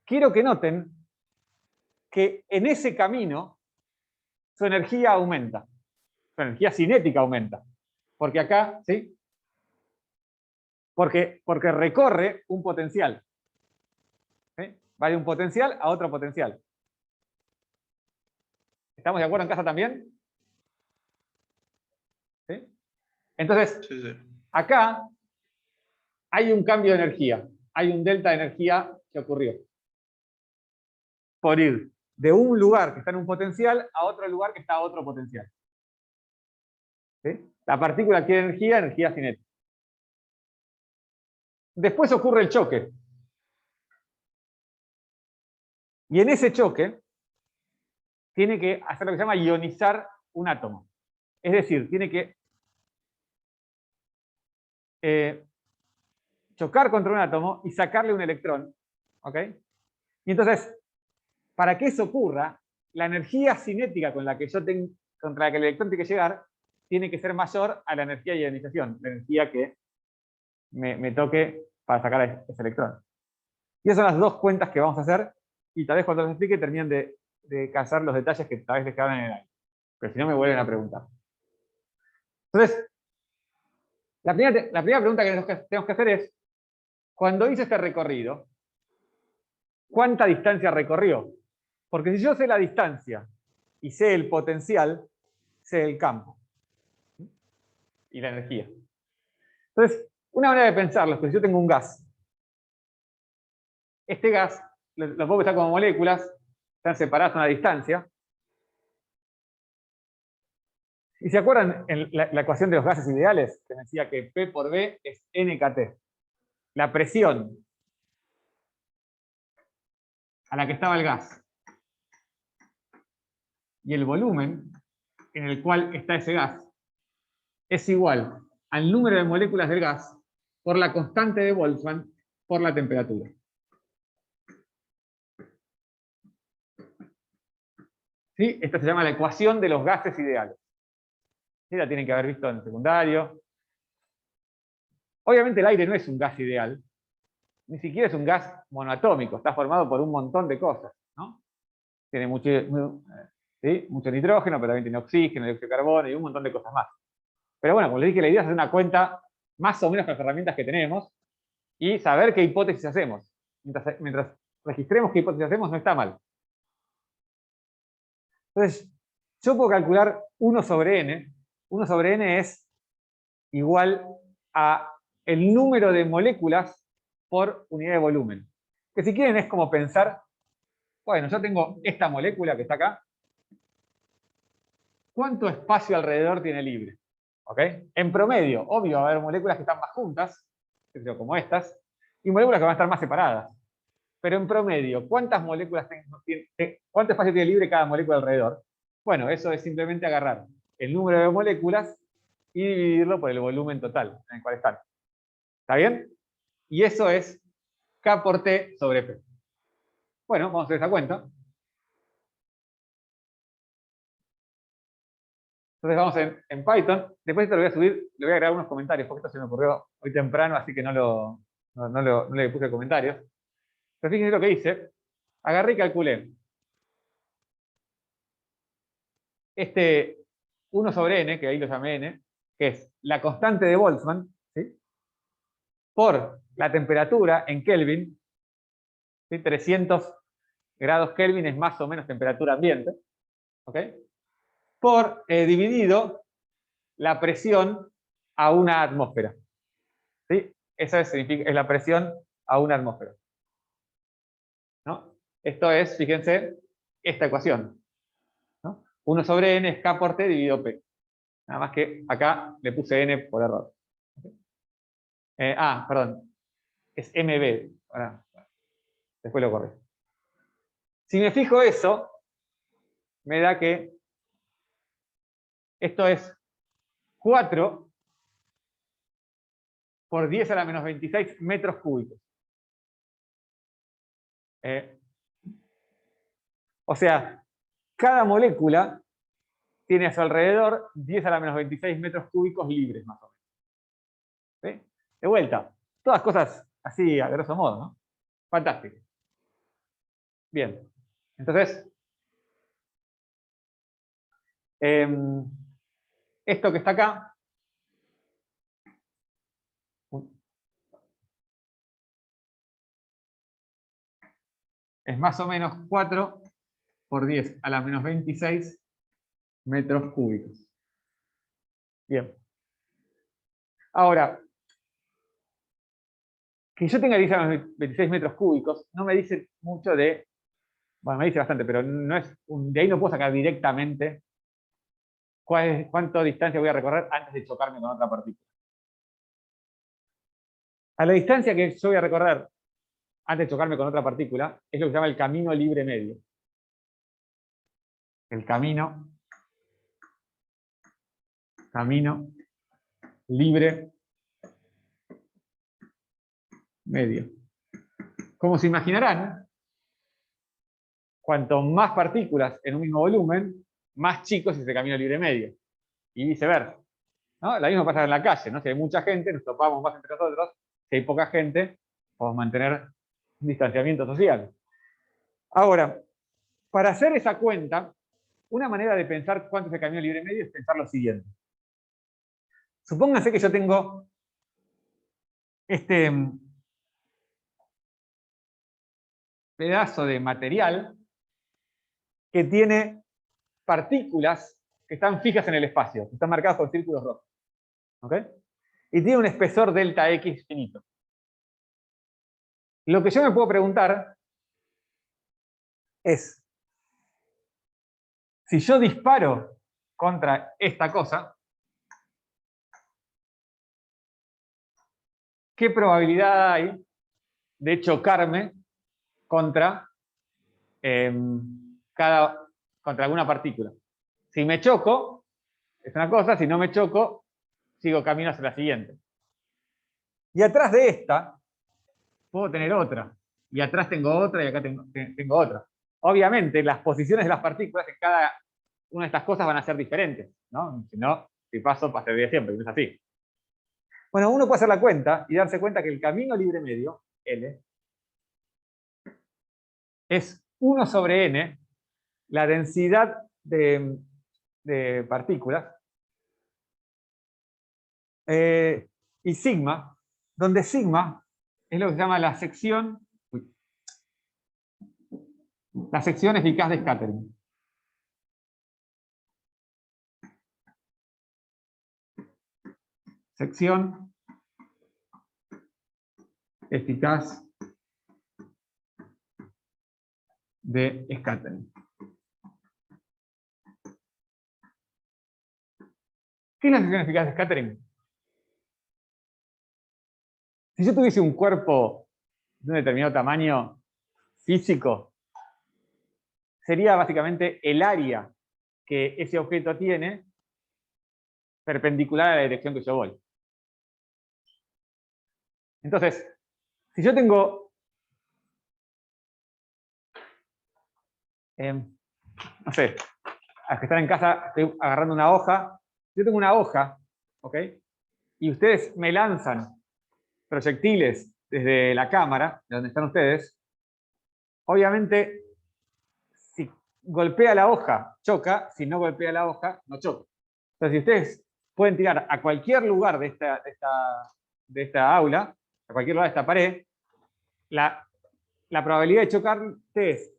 Quiero que noten que en ese camino su energía aumenta, su energía cinética aumenta. Porque acá, ¿sí? Porque recorre un potencial. ¿Sí? Va de un potencial a otro potencial. ¿Estamos de acuerdo en casa también? ¿Sí? Entonces, Sí, sí. acá hay un cambio de energía. Hay un delta de energía que ocurrió. Por ir de un lugar que está en un potencial a otro lugar que está a otro potencial. ¿Sí? La partícula quiere energía cinética. Después ocurre el choque. Y en ese choque tiene que hacer lo que se llama ionizar un átomo. Es decir, tiene que chocar contra un átomo y sacarle un electrón. ¿Ok? Y entonces, para que eso ocurra, la energía cinética con la que contra la que el electrón tiene que llegar tiene que ser mayor a la energía de ionización, la energía que me toque para sacar ese electrón. Y esas son las dos cuentas que vamos a hacer, y tal vez cuando les explique terminen de cazar los detalles que tal vez les quedan en el aire. Pero si no me vuelven a preguntar. Entonces, la primera pregunta que tenemos que hacer es, cuando hice este recorrido, ¿cuánta distancia recorrió? Porque si yo sé la distancia y sé el potencial, sé el campo y la energía. Entonces, una manera de pensarlo es que si yo tengo un gas, este gas lo puedo pensar como moléculas, están separadas a una distancia. ¿Y se acuerdan en la ecuación de los gases ideales? Que decía que P por B es NKT. La presión a la que estaba el gas y el volumen en el cual está ese gas es igual al número de moléculas del gas por la constante de Boltzmann por la temperatura. ¿Sí? Esta se llama la ecuación de los gases ideales. ¿Sí? La tienen que haber visto en el secundario. Obviamente el aire no es un gas ideal, ni siquiera es un gas monoatómico, está formado por un montón de cosas, ¿no? Tiene mucho nitrógeno, pero también tiene oxígeno, dióxido de carbono y un montón de cosas más. Pero bueno, como les dije, la idea es hacer una cuenta más o menos con las herramientas que tenemos y saber qué hipótesis hacemos. Mientras registremos qué hipótesis hacemos, no está mal. Entonces, yo puedo calcular 1 sobre n. 1 sobre n es igual a el número de moléculas por unidad de volumen. Que si quieren es como pensar, bueno, yo tengo esta molécula que está acá. ¿Cuánto espacio alrededor tiene libre? ¿Ok? En promedio, obvio, va a haber moléculas que están más juntas, como estas, y moléculas que van a estar más separadas. Pero en promedio, ¿cuántas moléculas cuánto espacio tiene libre cada molécula alrededor? Bueno, eso es simplemente agarrar el número de moléculas y dividirlo por el volumen total en el cual están. ¿Está bien? Y eso es K por T sobre P. Bueno, vamos a hacer esa cuenta. Entonces vamos en Python. Después esto lo voy a subir, le voy a agregar unos comentarios, porque esto se me ocurrió hoy temprano, así que no le puse comentarios. Pero fíjense lo que hice. Agarré y calculé. Este 1 sobre n, que ahí lo llamé n, que es la constante de Boltzmann, ¿sí? Por la temperatura en Kelvin, ¿sí? 300 grados Kelvin es más o menos temperatura ambiente, ¿ok? Por dividido la presión a una atmósfera. ¿Sí? Esa es la presión a una atmósfera. Esto es, fíjense, esta ecuación, ¿no? 1 sobre n es k por t dividido p. Nada más que acá le puse n por error. Perdón. Es mb. Ahora, después lo corrijo. Si me fijo eso, me da que esto es 4 por 10 a la menos 26 metros cúbicos. O sea, cada molécula tiene a su alrededor 10 a la menos 26 metros cúbicos libres, más o menos. ¿Sí? De vuelta, todas cosas así a grosso modo, ¿no? Fantástico. Bien. Entonces, esto que está acá, es más o menos 4 por 10 a la menos 26 metros cúbicos. Bien. Ahora, que yo tenga 10 a la menos 26 metros cúbicos no me dice mucho de... Bueno, me dice bastante, pero no es de ahí no puedo sacar directamente cuánta distancia voy a recorrer antes de chocarme con otra partícula. A la distancia que yo voy a recorrer antes de chocarme con otra partícula es lo que se llama el camino libre medio. El camino libre medio. Como se imaginarán, cuanto más partículas en un mismo volumen, más chico es ese camino libre medio. Y viceversa, ¿no? Lo mismo pasa en la calle, ¿no? Si hay mucha gente, nos topamos más entre nosotros. Si hay poca gente, podemos mantener un distanciamiento social. Ahora, para hacer esa cuenta, una manera de pensar cuánto es el camino libre medio es pensar lo siguiente. Supónganse que yo tengo este pedazo de material que tiene partículas que están fijas en el espacio, que están marcadas con círculos rojos. ¿Ok? Y tiene un espesor delta X finito. Lo que yo me puedo preguntar es, si yo disparo contra esta cosa, ¿qué probabilidad hay de chocarme contra, contra alguna partícula? Si me choco, es una cosa, si no me choco, sigo camino hacia la siguiente. Y atrás de esta, puedo tener otra. Y atrás tengo otra y acá tengo otra. Obviamente, las posiciones de las partículas en cada una de estas cosas van a ser diferentes, ¿no? Si no, si pasaría siempre, no es así. Bueno, uno puede hacer la cuenta y darse cuenta que el camino libre medio, L, es 1 sobre n, la densidad de partículas, y sigma, donde sigma es lo que se llama la sección eficaz de scattering. Sección eficaz de scattering. ¿Qué es la sección eficaz de scattering? Si yo tuviese un cuerpo de un determinado tamaño físico, sería básicamente el área que ese objeto tiene perpendicular a la dirección que yo voy. Entonces, si yo tengo, no sé, a los que están en casa, estoy agarrando una hoja, yo tengo una hoja, ¿ok? Y ustedes me lanzan proyectiles desde la cámara, de donde están ustedes, obviamente, si golpea la hoja, choca, si no golpea la hoja, no choca. Entonces, si ustedes pueden tirar a cualquier lugar de esta aula, a cualquier lugar de esta pared, la probabilidad de chocarte es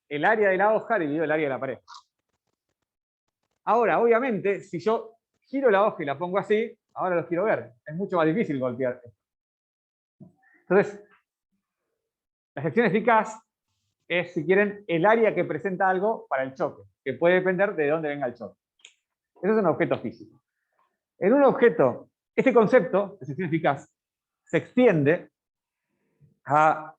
el área de la hoja dividido el área de la pared. Ahora, obviamente, si yo giro la hoja y la pongo así, ahora lo quiero ver. Es mucho más difícil golpear. Entonces, la sección eficaz es, si quieren, el área que presenta algo para el choque, que puede depender de dónde venga el choque. Eso es un objeto físico. En un objeto, este concepto de sección eficaz se extiende a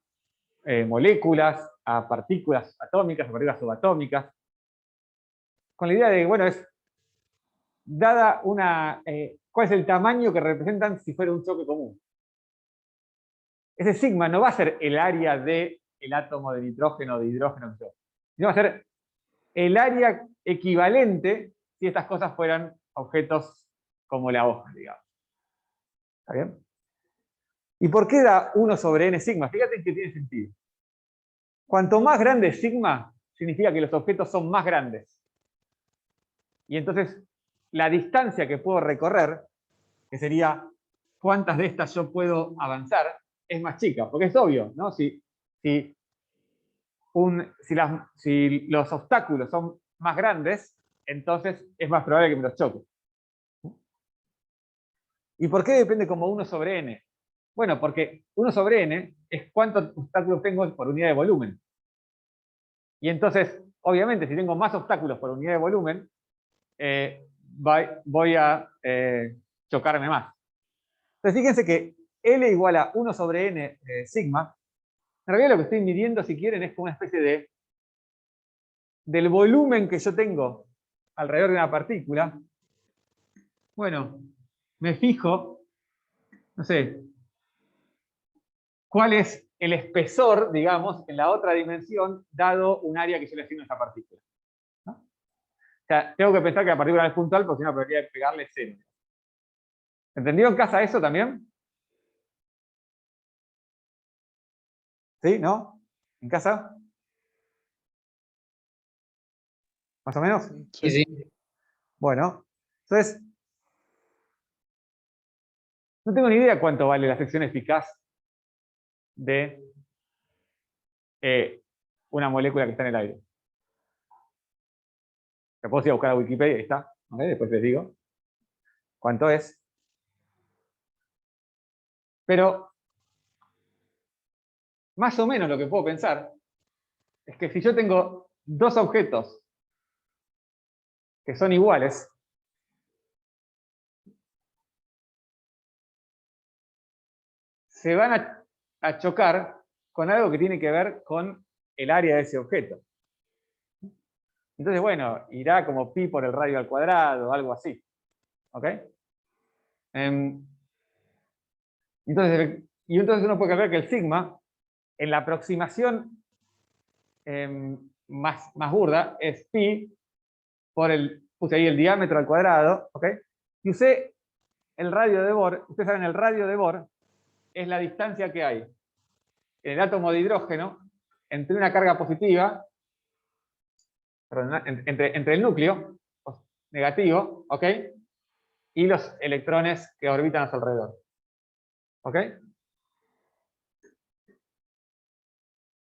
moléculas, a partículas atómicas, a partículas subatómicas, con la idea de, bueno, es dada una... ¿cuál es el tamaño que representan si fuera un choque común? Ese sigma no va a ser el área del átomo de nitrógeno o de hidrógeno, sino va a ser el área equivalente si estas cosas fueran objetos como la hoja, digamos. ¿Está bien? ¿Y por qué da 1 sobre n sigma? Fíjate que tiene sentido. Cuanto más grande es sigma, significa que los objetos son más grandes. Y entonces, la distancia que puedo recorrer, que sería cuántas de estas yo puedo avanzar, es más chica. Porque es obvio, ¿no? Si los obstáculos son más grandes, entonces es más probable que me los choque. ¿Y por qué depende como 1 sobre n? Bueno, porque 1 sobre n es cuántos obstáculos tengo por unidad de volumen. Y entonces, obviamente, si tengo más obstáculos por unidad de volumen, voy a chocarme más. Entonces, fíjense que L igual a 1 sobre n sigma. En realidad lo que estoy midiendo, si quieren, es como una especie del volumen que yo tengo alrededor de una partícula. Bueno, me fijo, no sé, cuál es el espesor, digamos, en la otra dimensión, dado un área que yo le asigno a esa partícula. ¿No? O sea, tengo que pensar que la partícula es puntual, porque si no, la probabilidad de pegarle es 0. ¿Entendido en casa eso también? ¿Sí? ¿No? ¿En casa? ¿Más o menos? Sí, sí. Bueno, entonces, no tengo ni idea cuánto vale la sección eficaz de una molécula que está en el aire. Me puedo ir a buscar a Wikipedia, ahí está. ¿Okay? Después les digo cuánto es. Pero, más o menos lo que puedo pensar es que si yo tengo dos objetos que son iguales, se van a chocar con algo que tiene que ver con el área de ese objeto. Entonces, bueno, irá como pi por el radio al cuadrado, algo así. ¿Ok? Entonces uno puede calcular que el sigma, en la aproximación más burda, es pi por puse ahí el diámetro al cuadrado, ¿ok? Y usé el radio de Bohr. Ustedes saben, el radio de Bohr es la distancia que hay en el átomo de hidrógeno entre una carga positiva, perdón, entre el núcleo negativo, ¿ok? Y los electrones que orbitan a su alrededor. ¿Ok?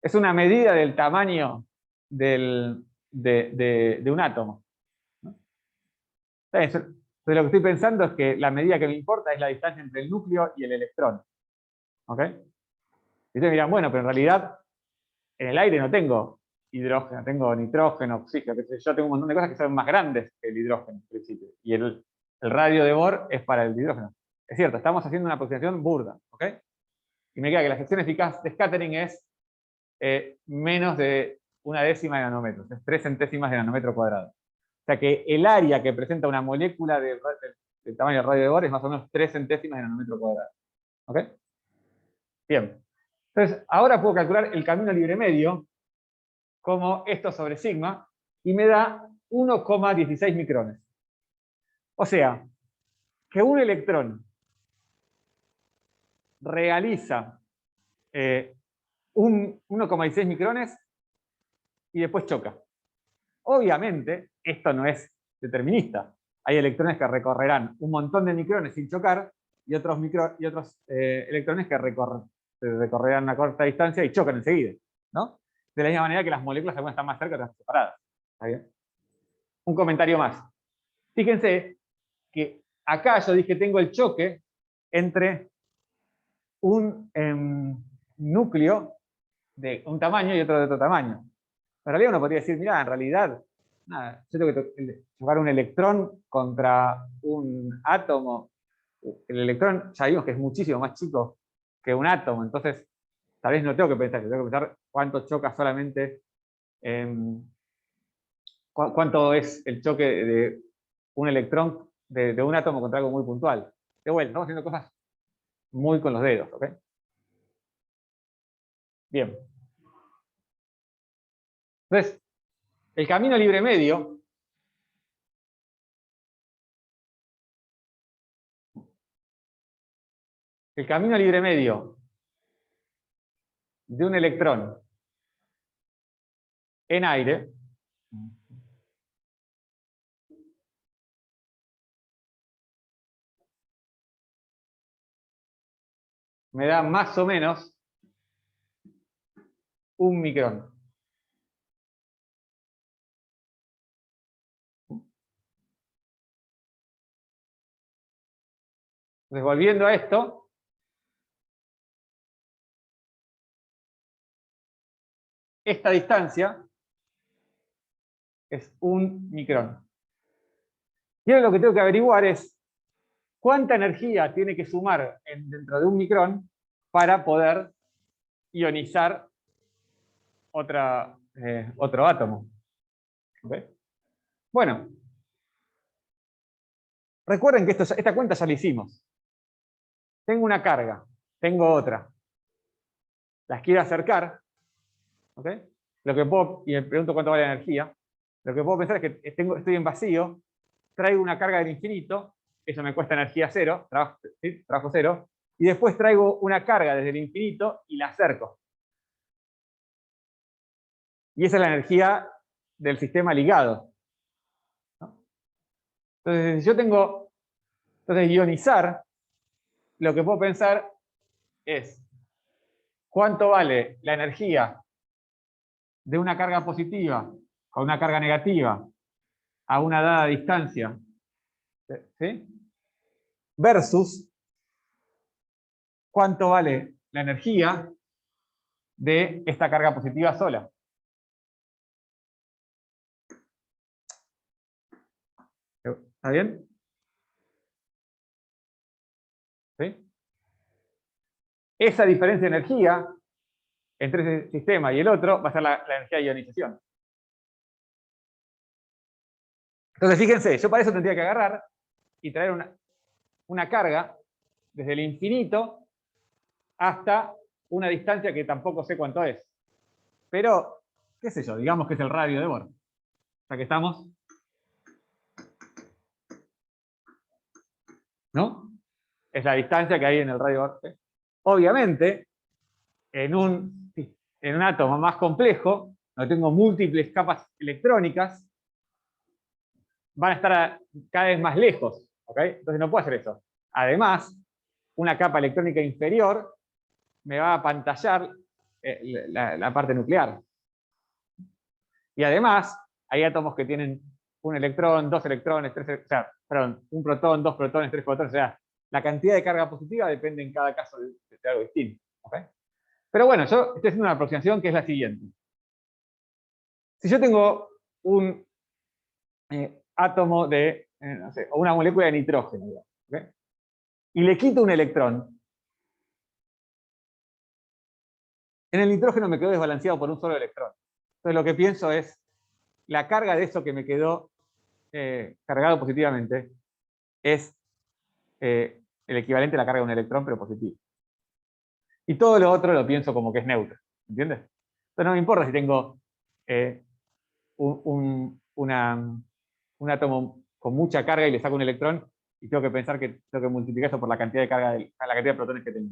Es una medida del tamaño de un átomo. Entonces, lo que estoy pensando es que la medida que me importa es la distancia entre el núcleo y el electrón. ¿Ok? Y ustedes dirán, bueno, pero en realidad en el aire no tengo hidrógeno, tengo nitrógeno, oxígeno, qué sé yo, tengo un montón de cosas que son más grandes que el hidrógeno, en principio. Y el radio de Bohr es para el hidrógeno. Es cierto, estamos haciendo una aproximación burda. ¿Ok? Y me queda que la sección eficaz de scattering es menos de 1/10 de nanómetros, es 3 centésimas de nanómetro cuadrado. O sea que el área que presenta una molécula del tamaño del radio de Bohr es más o menos 3 centésimas de nanómetro cuadrado. ¿Ok? Bien. Entonces, ahora puedo calcular el camino libre medio como esto sobre sigma y me da 1,16 micrones. O sea, que un electrón realiza 1,16 micrones y después choca. Obviamente, esto no es determinista. Hay electrones que recorrerán un montón de micrones sin chocar y otros electrones que recorrerán una corta distancia y chocan enseguida, ¿no? De la misma manera que las moléculas algunas están más cerca, otras separadas. ¿Está bien? Un comentario más. Fíjense que acá yo dije tengo el choque entre un núcleo de un tamaño y otro de otro tamaño. En realidad uno podría decir, mira, en realidad, nada, yo tengo que jugar un electrón contra un átomo. El electrón ya vimos que es muchísimo más chico que un átomo, entonces tal vez no tengo que pensar, tengo que pensar cuánto choca solamente, cuánto es el choque de un electrón de un átomo contra algo muy puntual. De vuelta, estamos haciendo cosas muy con los dedos, ¿ok? Bien. Entonces, el camino libre medio de un electrón en aire me da más o menos un micrón. Entonces, volviendo a esto, esta distancia es un micrón. Y ahora lo que tengo que averiguar es cuánta energía tiene que sumar dentro de un micrón para poder ionizar otro átomo. ¿Okay? Bueno, recuerden que esta cuenta ya la hicimos. Tengo una carga, tengo otra. Las quiero acercar. ¿Okay? Y me pregunto cuánto vale la energía. Lo que puedo pensar es que estoy en vacío, traigo una carga del infinito, eso me cuesta energía cero, trabajo cero, y después traigo una carga desde el infinito y la acerco. Y esa es la energía del sistema ligado. ¿No? Entonces, si yo tengo, ionizar, lo que puedo pensar es cuánto vale la energía de una carga positiva con una carga negativa a una dada distancia, ¿sí? Versus cuánto vale la energía de esta carga positiva sola. ¿Está bien? ¿Sí? Esa diferencia de energía entre ese sistema y el otro va a ser la energía de ionización. Entonces, fíjense, yo para eso tendría que agarrar y traer una carga desde el infinito hasta una distancia que tampoco sé cuánto es. Pero, qué sé yo, digamos que es el radio de Bohr. O sea que estamos, ¿no? Es la distancia que hay en el radio de Bohr. ¿Sí? Obviamente, en un átomo más complejo, donde tengo múltiples capas electrónicas, van a estar cada vez más lejos. ¿Okay? Entonces no puedo hacer eso. Además, una capa electrónica inferior me va a apantallar la parte nuclear. Y además, hay átomos que tienen un electrón, dos electrones, un protón, dos protones, tres protones. O sea, la cantidad de carga positiva depende en cada caso de algo distinto. ¿Okay? Pero bueno, yo estoy haciendo una aproximación que es la siguiente. Si yo tengo un átomo de, no sé, o una molécula de nitrógeno, ¿okay? Y le quito un electrón, en el nitrógeno me quedo desbalanceado por un solo electrón. Entonces lo que pienso es, la carga de eso que me quedó cargado positivamente es el equivalente a la carga de un electrón, pero positivo. Y todo lo otro lo pienso como que es neutro. ¿Entiendes? Entonces no me importa si tengo un átomo con mucha carga y le saco un electrón y tengo que pensar que tengo que multiplicar eso por la cantidad de carga, la cantidad de protones que tengo.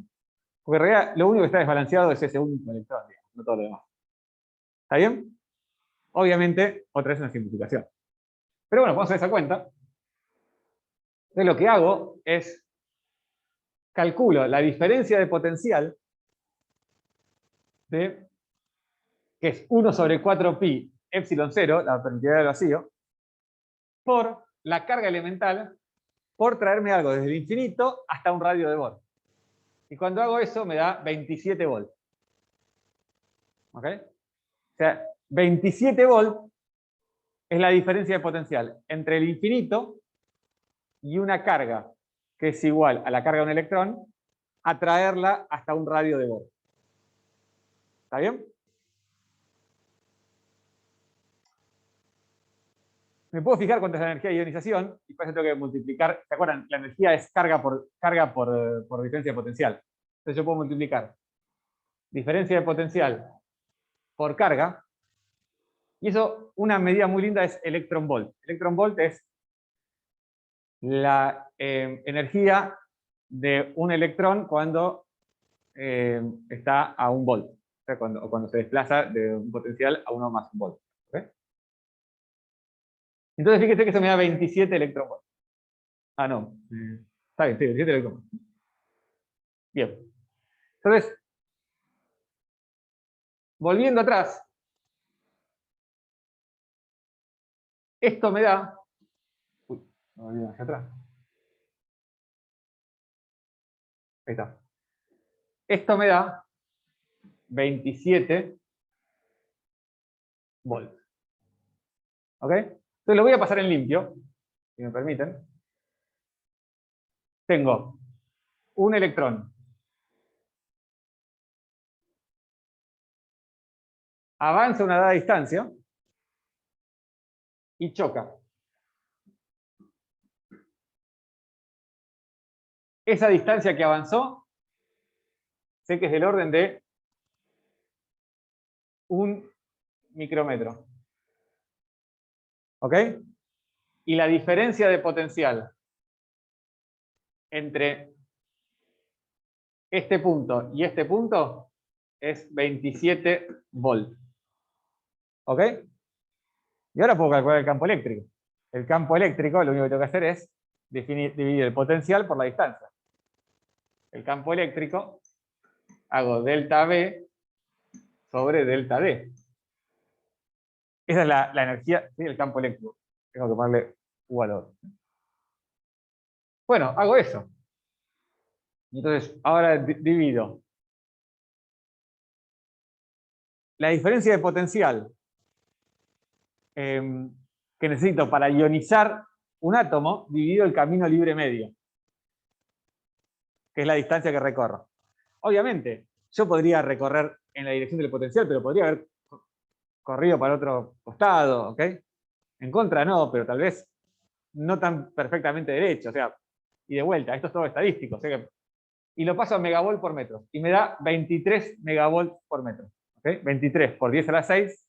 Porque en realidad lo único que está desbalanceado es ese único electrón, digamos, no todo lo demás. ¿Está bien? Obviamente, otra vez una simplificación. Pero bueno, vamos a hacer esa cuenta. Entonces lo que hago es calculo la diferencia de potencial que es 1 sobre 4pi epsilon 0, la permitividad del vacío, por la carga elemental, por traerme algo desde el infinito hasta un radio de Bohr. Y cuando hago eso me da 27 volts. ¿Ok? O sea, 27 volts es la diferencia de potencial entre el infinito y una carga que es igual a la carga de un electrón, atraerla hasta un radio de Bohr. ¿Está bien? Me puedo fijar cuánto es la energía de ionización y para eso tengo que multiplicar. ¿Se acuerdan? La energía es carga por diferencia de potencial. Entonces yo puedo multiplicar diferencia de potencial por carga. Y eso, una medida muy linda es electron volt. Electron volt es la energía de un electrón cuando está a 1 volt. O sea, cuando se desplaza de un potencial a 1 más 1 volt. ¿Okay? Entonces fíjese que eso me da 27 electron volt. Ah, no. Está bien, sí, 27 electron volt. Bien. Entonces, volviendo atrás, esto me da... Uy, me volví hacia atrás. Ahí está. Esto me da 27 volts. ¿Ok? Entonces lo voy a pasar en limpio, si me permiten. Tengo un electrón. Avanza una dada distancia y choca. Esa distancia que avanzó, sé que es del orden de 1 micrómetro. ¿Ok? Y la diferencia de potencial entre este punto y este punto es 27 volts. ¿Ok? Y ahora puedo calcular el campo eléctrico. El campo eléctrico, lo único que tengo que hacer es dividir el potencial por la distancia. El campo eléctrico, hago delta V sobre delta D. Esa es la energía del campo eléctrico. Tengo que ponerle un valor. Bueno, hago eso. Entonces, ahora divido la diferencia de potencial que necesito para ionizar un átomo, divido el camino libre medio, que es la distancia que recorro. Obviamente, yo podría recorrer en la dirección del potencial, pero podría haber corrido para otro costado, ¿ok? En contra no, pero tal vez no tan perfectamente derecho, o sea, y de vuelta, esto es todo estadístico, o sea que, y lo paso a megavolt por metro, y me da 23 megavolts por metro, ¿ok? 23 por 10 a la 6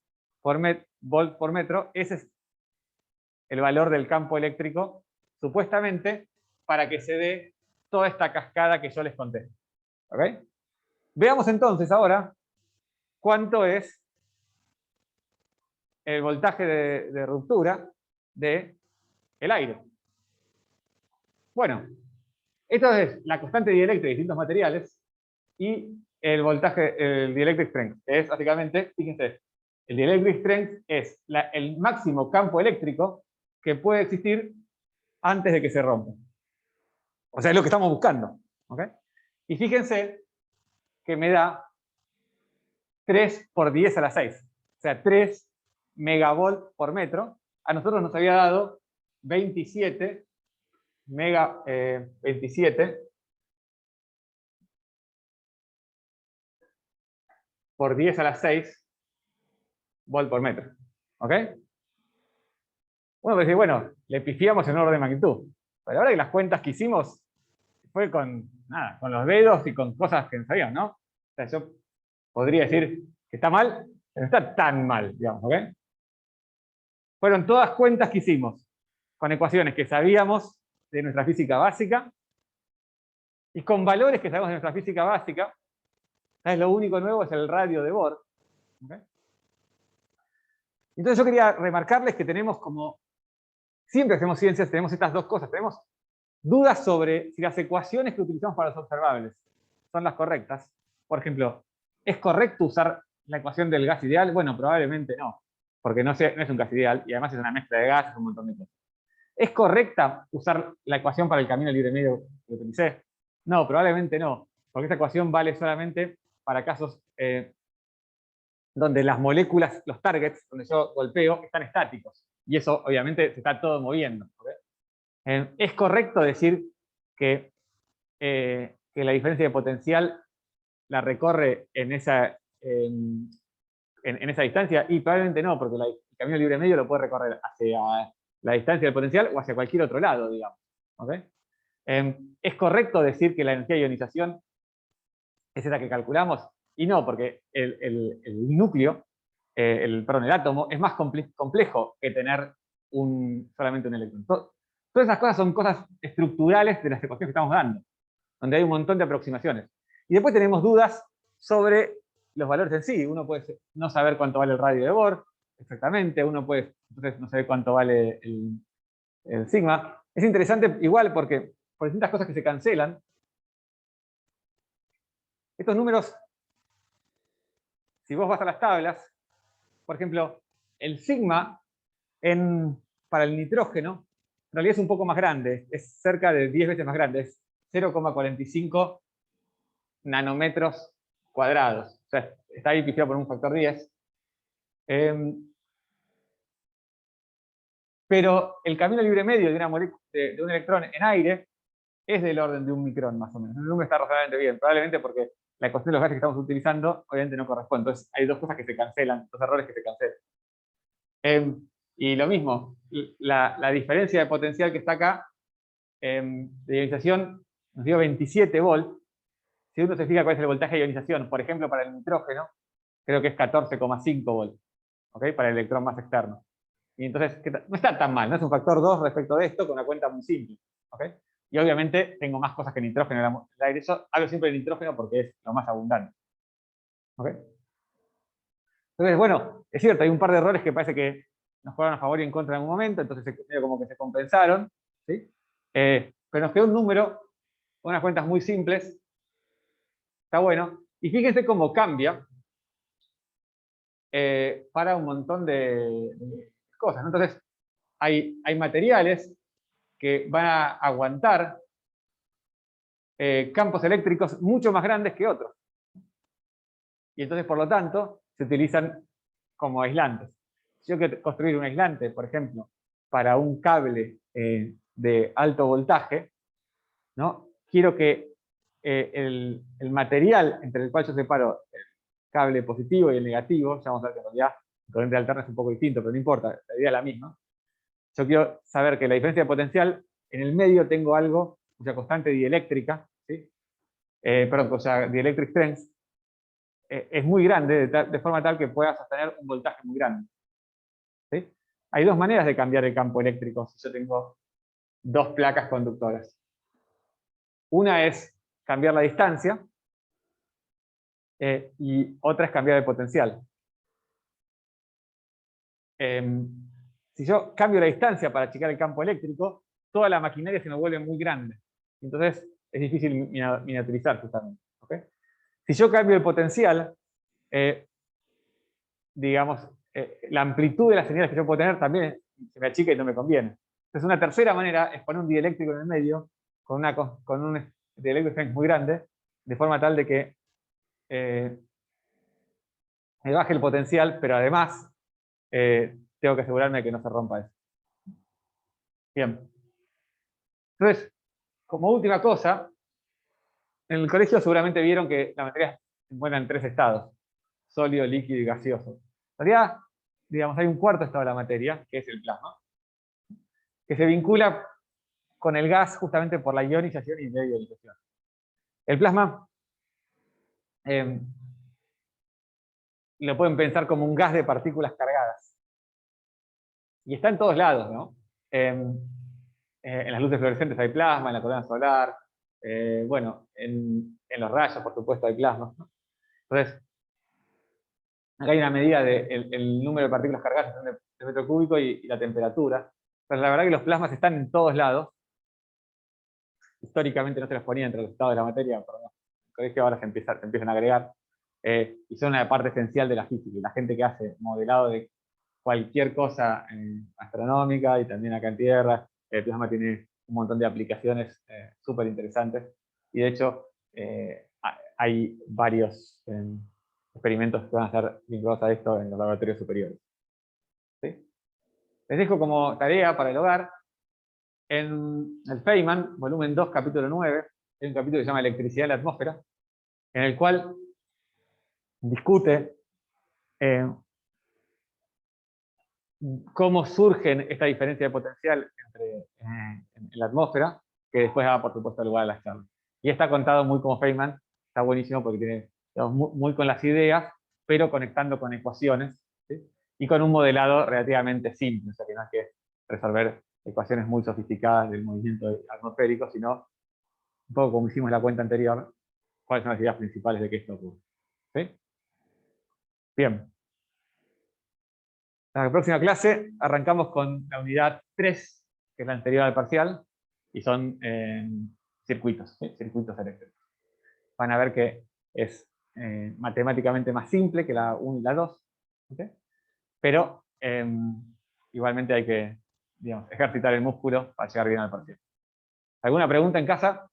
volt por metro, ese es el valor del campo eléctrico, supuestamente, para que se dé toda esta cascada que yo les conté, ¿ok? Veamos entonces ahora cuánto es el voltaje de ruptura del aire. Bueno, esto es la constante dieléctrica de distintos materiales y el voltaje, el dielectric strength, que es básicamente, fíjense, el dielectric strength es el máximo campo eléctrico que puede existir antes de que se rompa. O sea, es lo que estamos buscando. ¿Okay? Y fíjense que me da 3 por 10 a la 6. O sea, 3 megavolt por metro. A nosotros nos había dado 27 por 10 a la 6 volt por metro. ¿Ok? Bueno, pues, bueno, le pifiamos en orden de magnitud. Pero ahora que las cuentas que hicimos fue con los dedos y con cosas que no sabíamos, ¿no? O sea, yo podría decir que está mal, pero no está tan mal, digamos, ¿ok? Fueron todas cuentas que hicimos con ecuaciones que sabíamos de nuestra física básica y con valores que sabemos de nuestra física básica. ¿Sabes? Lo único nuevo es el radio de Bohr. ¿Okay? Entonces yo quería remarcarles que tenemos como, siempre hacemos ciencias, tenemos estas dos cosas. Tenemos dudas sobre si las ecuaciones que utilizamos para los observables son las correctas. Por ejemplo, ¿es correcto usar la ecuación del gas ideal? Bueno, probablemente no, porque no es un gas ideal y además es una mezcla de gases, un montón de cosas. ¿Es correcta usar la ecuación para el camino libre medio que utilicé? No, probablemente no, porque esa ecuación vale solamente para casos donde las moléculas, los targets, donde yo golpeo, están estáticos. Y eso, obviamente, se está todo moviendo. ¿Okay? Es correcto decir que la diferencia de potencial la recorre en esa distancia, y probablemente no, porque el camino libre medio lo puede recorrer hacia la distancia del potencial o hacia cualquier otro lado, digamos. ¿Okay? ¿Es correcto decir que la energía de ionización es esa que calculamos? Y no, porque el núcleo, perdón, el átomo, es más complejo que tener solamente un electrón. Todas esas cosas son cosas estructurales de las ecuaciones que estamos dando, donde hay un montón de aproximaciones. Y después tenemos dudas sobre los valores en sí. Uno puede no saber cuánto vale el radio de Bohr, exactamente, uno puede entonces no saber cuánto vale el sigma. Es interesante igual porque por distintas cosas que se cancelan, estos números, si vos vas a las tablas, por ejemplo, el sigma para el nitrógeno, en realidad es un poco más grande, es cerca de 10 veces más grande, es 0,45 nanómetros cuadrados. O sea, está ahí pifiado por un factor 10. Pero el camino libre medio de un electrón en aire es del orden de 1 micrón, más o menos. El número está razonablemente bien, probablemente porque la ecuación de los gases que estamos utilizando obviamente no corresponde. Entonces hay dos cosas que se cancelan, dos errores que se cancelan. Y lo mismo, la diferencia de potencial que está acá, de ionización, nos dio 27 volts. Si uno se fija cuál es el voltaje de ionización, por ejemplo, para el nitrógeno, creo que es 14,5 volts, ¿okay? Para el electrón más externo. Y entonces, no está tan mal, no es un factor 2 respecto de esto, con una cuenta muy simple. ¿Okay? Y obviamente tengo más cosas que nitrógeno en el aire. Yo hablo siempre de nitrógeno porque es lo más abundante. ¿Okay? Entonces, bueno, es cierto, hay un par de errores que parece que nos jugaron a favor y en contra en un momento, entonces medio como que se compensaron. ¿Sí? Pero nos quedó un número, unas cuentas muy simples. Está bueno. Y fíjense cómo cambia para un montón de cosas, ¿no? Entonces, hay materiales que van a aguantar campos eléctricos mucho más grandes que otros. Y entonces, por lo tanto, se utilizan como aislantes. Si yo quiero construir un aislante, por ejemplo, para un cable de alto voltaje, ¿no? Quiero que el material entre el cual yo separo el cable positivo y el negativo, ya vamos a ver que en realidad el corriente alterna es un poco distinto, pero no importa, la idea es la misma. Yo quiero saber que la diferencia de potencial, en el medio tengo algo cuya constante dieléctrica, ¿sí? Cuya dielectric strength es muy grande, de forma tal que pueda sostener un voltaje muy grande. ¿Sí? Hay dos maneras de cambiar el campo eléctrico si yo tengo dos placas conductoras. Una es cambiar la distancia y otra es cambiar el potencial. Si yo cambio la distancia para achicar el campo eléctrico, toda la maquinaria se me vuelve muy grande. Entonces es difícil miniaturizar justamente. ¿Okay? Si yo cambio el potencial, digamos, la amplitud de las señales que yo puedo tener también se me achica y no me conviene. Entonces una tercera manera es poner un dieléctrico en el medio con un dielectric strength muy grande, de forma tal de que me baje el potencial, pero además tengo que asegurarme de que no se rompa eso. Bien. Entonces, como última cosa, en el colegio seguramente vieron que la materia se encuentra en tres estados: sólido, líquido y gaseoso. En realidad, digamos, hay un cuarto estado de la materia, que es el plasma, que se vincula con el gas justamente por la ionización y de-ionización. El plasma lo pueden pensar como un gas de partículas cargadas. Y está en todos lados, ¿no? En las luces fluorescentes hay plasma, en la corona solar, bueno, en los rayos, por supuesto, hay plasma, ¿no? Entonces, acá hay una medida del número de partículas cargadas de metro cúbico y la temperatura. Pero la verdad que los plasmas están en todos lados. Históricamente no se los ponía entre los estados de la materia, pero en el colegio ahora se empiezan a agregar. Y son una parte esencial de la física. Y la gente que hace modelado de cualquier cosa astronómica y también acá en Tierra, el plasma tiene un montón de aplicaciones súper interesantes. Y de hecho, hay varios experimentos que van a ser vinculados a esto en los laboratorios superiores. ¿Sí? Les dejo como tarea para el hogar, en el Feynman, volumen 2, capítulo 9, hay un capítulo que se llama Electricidad en la atmósfera, en el cual discute cómo surgen esta diferencia de potencial en la atmósfera, que después da, por supuesto, lugar a las charlas. Y está contado muy como Feynman, está buenísimo porque tiene, digamos, muy con las ideas, pero conectando con ecuaciones, ¿sí? Y con un modelado relativamente simple, o sea que no hay que resolver ecuaciones muy sofisticadas del movimiento atmosférico, sino un poco como hicimos la cuenta anterior, cuáles son las ideas principales de que esto ocurre. ¿Sí? Bien. En la próxima clase arrancamos con la unidad 3, que es la anterior al parcial, y son circuitos, ¿sí? Circuitos eléctricos. Van a ver que es matemáticamente más simple que la 1 y la 2, ¿okay? Pero igualmente hay que, digamos, ejercitar el músculo para llegar bien al parcial. ¿Alguna pregunta en casa?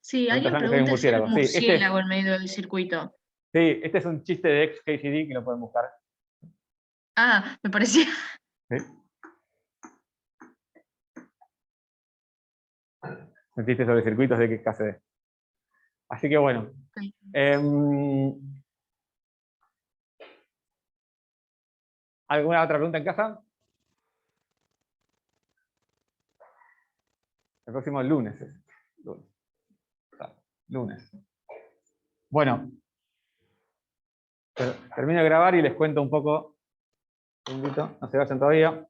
Sí, alguien Preguntas antes de un pregunta si hay un murciélago. Sí, murciélago en medio del circuito. sí, este es un chiste de XKCD que lo pueden buscar. Ah, me parecía. ¿Sí? Un chiste sobre circuitos de XKCD. Así que bueno. Ok. ¿Alguna otra pregunta en casa? El próximo lunes es. Lunes. Bueno. Termino de grabar y les cuento un poco. Un segundito, no se vayan todavía.